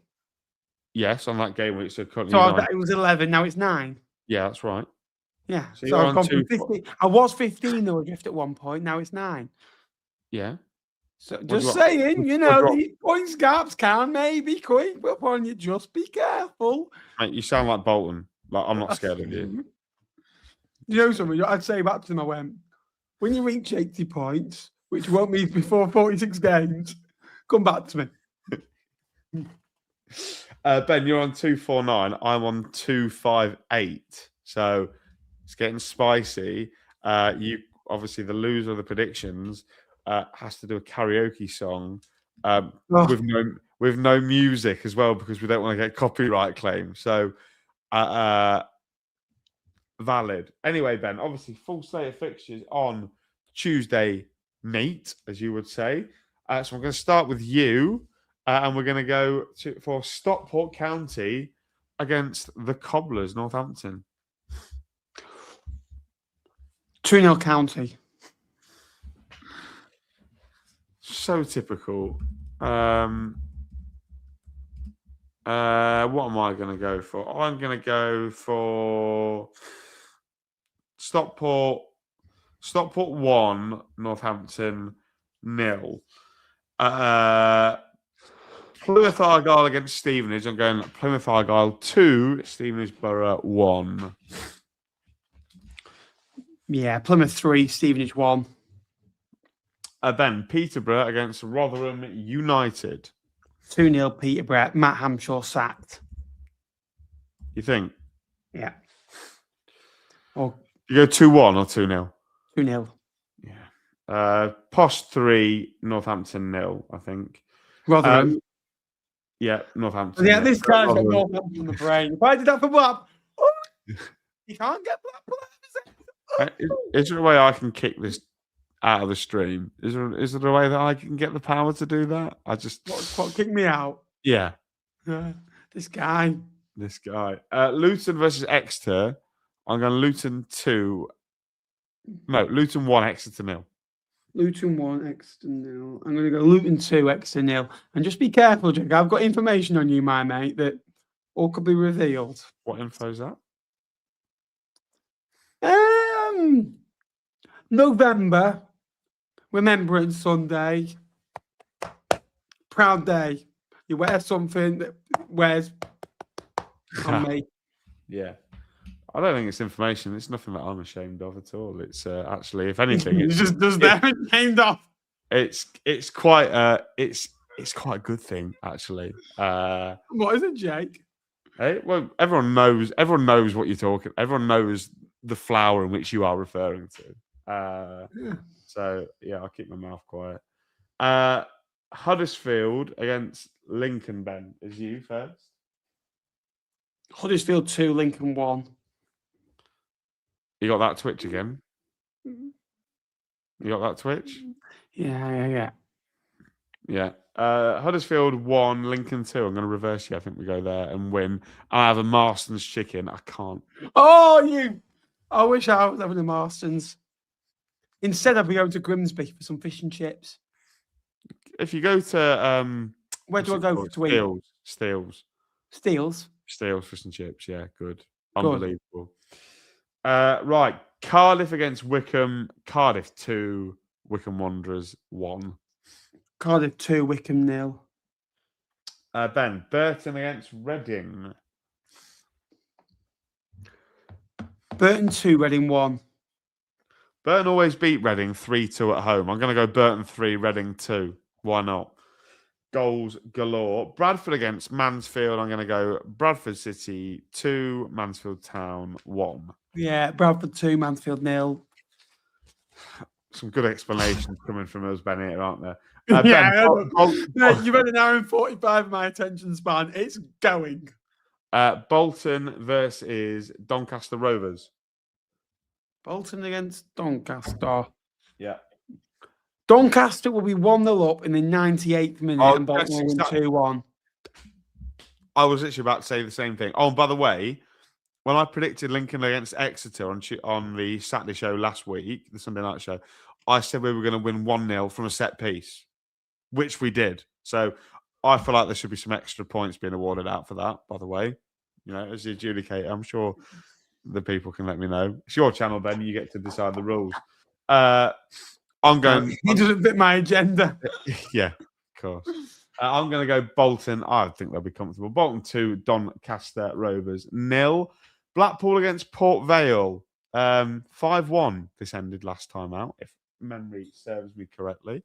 Yes, on that game week. So currently it was 11, now it's 9. Yeah, that's right. Yeah. So I've gone from 15. I was 15 though adrift at one point, now it's 9. Yeah. So just saying, the points gaps can maybe creep up on you. Just be careful. Mate, you sound like Bolton. Like I'm not scared of you. You know something? I'd say back to them, I went, when you reach 80 points, which won't be before 46 games, come back to me. Ben, you're on 249. I'm on 258. So it's getting spicy. You obviously the loser of the predictions has to do a karaoke song with no music as well because we don't want to get copyright claims. So valid. Anyway, Ben, obviously full slate of fixtures on Tuesday night, as you would say. So I'm going to start with you, and we're going to go for Stockport County against the Cobblers, Northampton. 2-0 County. So typical. What am I going to go for? I'm going to go for Stockport 1, Northampton 0. Plymouth Argyle against Stevenage. I'm going Plymouth Argyle 2, Stevenage Borough 1. Yeah, Plymouth 3, Stevenage 1. Ben, Peterborough against Rotherham United. 2-0 Peterborough. Matt Hamshaw sacked. You think? Yeah. Or you go 2-1 or 2-0? 2-0. Yeah. Post 3, Northampton 0, I think. Rotherham. Yeah, Northampton. Yeah, this guy's got Northampton in the brain. If I did that for Blackpool, you can't get Blackpool. Is there a way I can kick this out of the stream? Is there a way that I can get the power to do that? I just what kick me out? Yeah. This guy. Luton versus Exeter. I'm going Luton 2. No, Luton 1, Exeter 0. Luton 1, Exeter 0. I'm going to go Luton 2, Exeter 0. And just be careful, Jack. I've got information on you, my mate, that all could be revealed. What info is that? November, Remembrance Sunday, proud day. You wear something that wears on me. Yeah. I don't think it's information. It's nothing that I'm ashamed of at all. It's actually, if anything, it's just ashamed of. It's quite a good thing actually. What is it, Jake? Hey, well, everyone knows. Everyone knows what you're talking. Everyone knows the flower in which you are referring to. Yeah. So yeah, I'll keep my mouth quiet. Huddersfield against Lincoln. Ben, is you first? Huddersfield 2, Lincoln 1. You got that twitch again? You got that twitch? Yeah. Yeah. Huddersfield 1, Lincoln 2. I'm going to reverse you. I think we go there and win. I have a Marston's chicken. I can't. Oh, I wish I was having a Marston's. Instead, I'd be going to Grimsby for some fish and chips. If you go to Where do I go to eat? Steels Steels. fish and chips. Yeah, good. Unbelievable. Right. Cardiff against Wycombe. Cardiff 2, Wycombe Wanderers 1. Cardiff 2, Wycombe 0. Ben, Burton against Reading. Burton 2, Reading 1. Burton always beat Reading 3-2 at home. I'm going to go Burton 3, Reading 2. Why not? Goals galore. Bradford against Mansfield. I'm going to go Bradford City 2, Mansfield Town 1. Yeah, Bradford 2, Mansfield 0. Some good explanations coming from us, Ben, here, aren't there? You've had an hour and 45 of my attention span. It's going. Bolton versus Doncaster Rovers. Bolton against Doncaster. Yeah. Doncaster will be 1-0 up in the 98th minute and Bolton will win 2-1. I was literally about to say the same thing. Oh, and by the way, when I predicted Lincoln against Exeter on the Saturday show last week, the Sunday night show, I said we were going to win 1-0 from a set piece, which we did. So I feel like there should be some extra points being awarded out for that, by the way. You know, as the adjudicator, I'm sure the people can let me know. It's your channel, Ben. You get to decide the rules. I'm going. He doesn't fit my agenda. Yeah, of course. I'm going to go Bolton. I think they'll be comfortable. Bolton 2, Doncaster Rovers 0. Blackpool against Port Vale. 5-1. This ended last time out, if memory serves me correctly.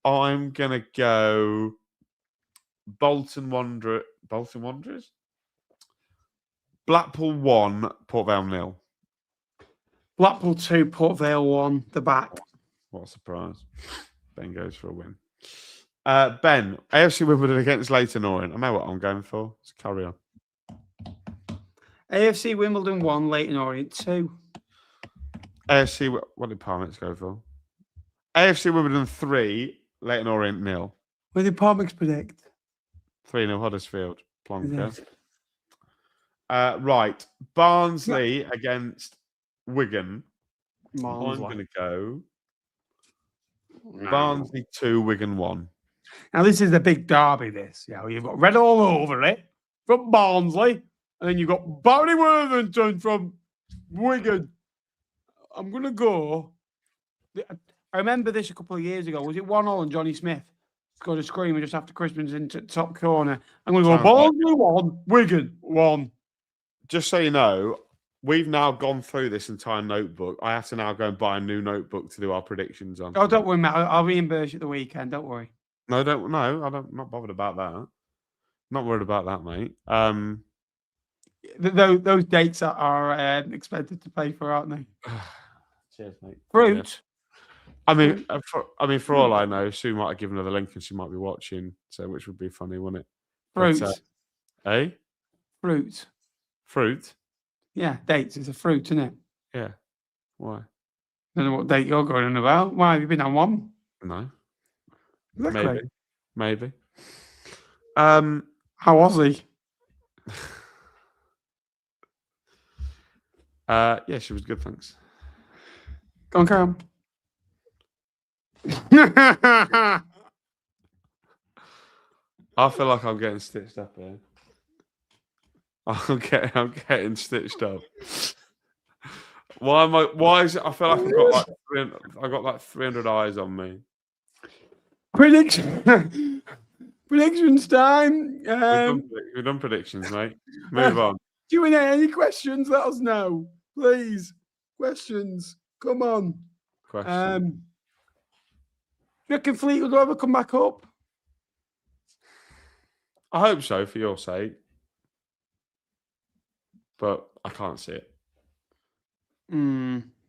I'm going to go Bolton Wanderers. Blackpool 1, Port Vale 0. Blackpool 2, Port Vale 1. The back. What a surprise. Ben goes for a win. Ben, AFC Wimbledon against Leyton Orient. I know what I'm going for. Let's carry on. AFC Wimbledon 1, Leyton Orient 2. AFC, what did Parmix go for? AFC Wimbledon 3, Leyton Orient 0. What did Parmix predict? 3-0 Huddersfield. Plonker. Right. Barnsley against Wigan. I'm going to go Barnsley 2, Wigan 1. Now, this is the big derby, this. You know, you've got red all over it from Barnsley, and then you've got Barry Worthington from Wigan. I'm going to go. I remember this a couple of years ago. Was it 1-0 and Johnny Smith scored a screamer just after Crispin's into the top corner? I'm going to go Barnsley 1, Wigan 1. Just so you know, we've now gone through this entire notebook. I have to now go and buy a new notebook to do our predictions on. Oh, don't worry, Matt. I'll reimburse you at the weekend. Don't worry. No, I'm not bothered about that. Not worried about that, mate. Those dates are expected to pay for, aren't they? Cheers, mate. Fruit. Yeah. For all I know, Sue might have given her the link and she might be watching, so which would be funny, wouldn't it? Fruit. But, Fruit. Fruit? Yeah, dates is a fruit, isn't it? Yeah. Why? I don't know what date you're going on about. Why? Have you been on one? No. Exactly. Maybe. How was he? Yeah, she was good, thanks. Go on, carry on. I feel like I'm getting stitched up here. I'm getting stitched up. Why is it? I feel like I've got like 300 eyes on me. Predictions time. We've done predictions, mate. Move on. Do you want any questions? Let us know, please. Questions. Come on. Questions. Do you reckon Fleetwood will ever come back up? I hope so, for your sake. but I can't see it.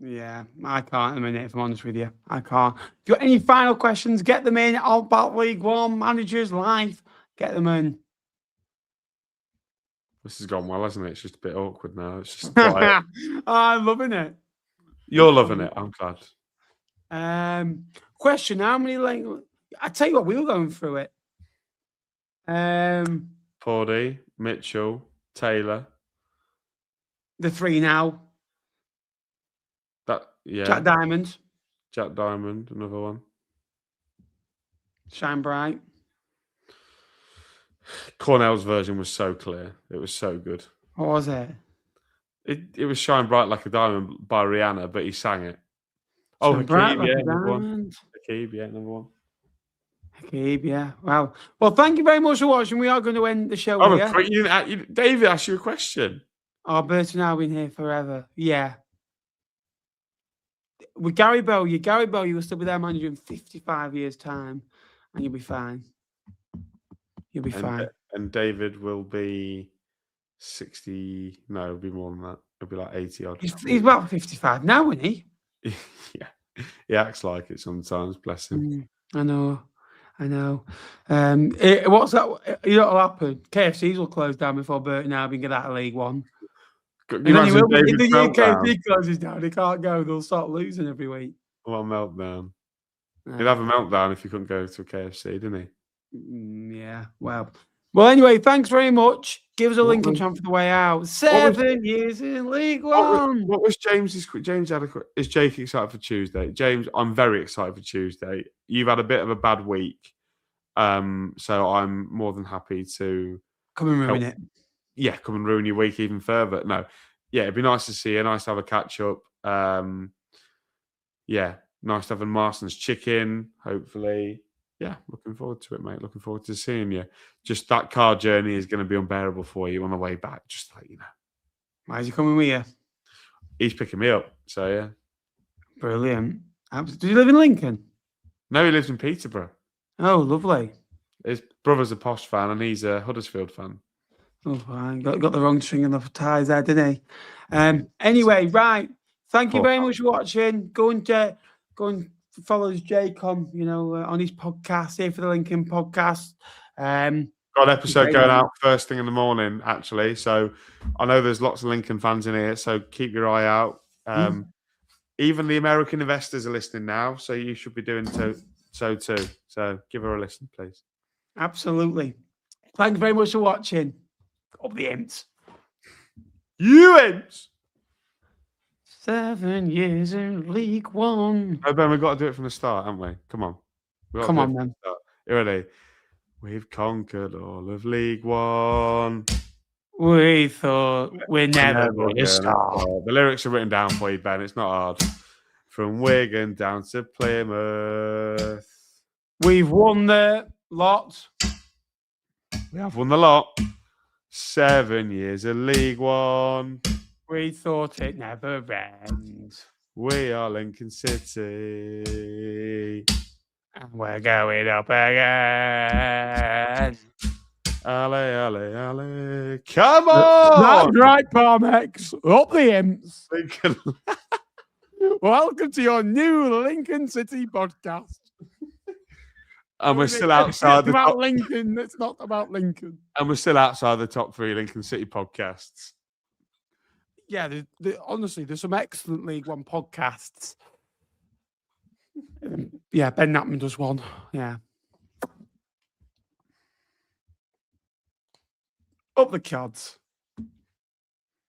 Yeah, I can't at the minute, if I'm honest with you. I can't. If you got any final questions, get them in. All about League One, managers, life, get them in. This has gone well, hasn't it? It's just a bit awkward now. It's just quiet. I'm loving it. You're loving it. I'm glad. Question: how many? I tell you what, we were going through it. Pawdy, Mitchell, Taylor. The three now. Jack Diamond. Jack Diamond, another one. Shine Bright. Cornell's version was so clear. It was so good. What was it? It was Shine Bright Like a Diamond by Rihanna, but he sang it. Shine Bright Like a number one. Diamond. Hakeeb, number one. Hakeeb, yeah. Wow. Well, thank you very much for watching. We are going to end the show here. David asked you a question. Burton, I've been here forever. Yeah. With Gary Bell, you will still be their manager in 55 years' time, and you'll be fine. You'll be fine. And David will be 60. No, it'll be more than that. It'll be like 80 odd. He's about 55 now, isn't he? Yeah. He acts like it sometimes, bless him. I know. What's that? You know what'll happen? KFCs will close down before Burton Albion get out of League One. If the KFC closes down, they can't go. They'll start losing every week. What a meltdown. He'd have a meltdown if he couldn't go to a KFC, didn't he? Yeah. Well, anyway, thanks very much. Give us a Lincoln chant for the way out. 7 years in League One. What was James's? James is Jake excited for Tuesday? James, I'm very excited for Tuesday. You've had a bit of a bad week, so I'm more than happy to come and ruin it. Yeah, come and ruin your week even further. No, yeah, it'd be nice to see you. Nice to have a catch up. Yeah, nice to have a Marston's chicken. Hopefully. Yeah, looking forward to it, mate. Looking forward to seeing you. Just that car journey is going to be unbearable for you on the way back, just to let you know. Why is he coming with you? He's picking me up, so yeah. Brilliant. Does he live in Lincoln? No, he lives in Peterborough. Oh, lovely. His brother's a Posh fan and he's a Huddersfield fan. Oh, fine. Got the wrong string of ties there, didn't he? Anyway, right. Thank you very much for watching. Go and follow Jake on, on his podcast, here for the Lincoln podcast. Got an episode going out first thing in the morning, actually. So I know there's lots of Lincoln fans in here, so keep your eye out. Even the American investors are listening now, so you should be doing so too. So give her a listen, please. Absolutely. Thanks very much for watching. Up the Imps. You Imps! 7 years in League One. Oh, Ben, we've got to do it from the start, haven't we? Come on. Come on, then. You ready? We've conquered all of League One. We thought we're never going to stop. The lyrics are written down for you, Ben. It's not hard. From Wigan down to Plymouth. We've won the lot. We have won the lot. 7 years of League One. We thought it never ends. We are Lincoln City. And we're going up again. Ale, ale, ale. Come on! That's right, Parmex. Up the Imps. Lincoln. Welcome to your new Lincoln City podcast. And we're still outside the top. Lincoln. It's not about Lincoln. And we're still outside the top 3 Lincoln City podcasts. Yeah, honestly, there's some excellent League One podcasts. Yeah, Ben Knapman does one. Yeah. Up the Cards.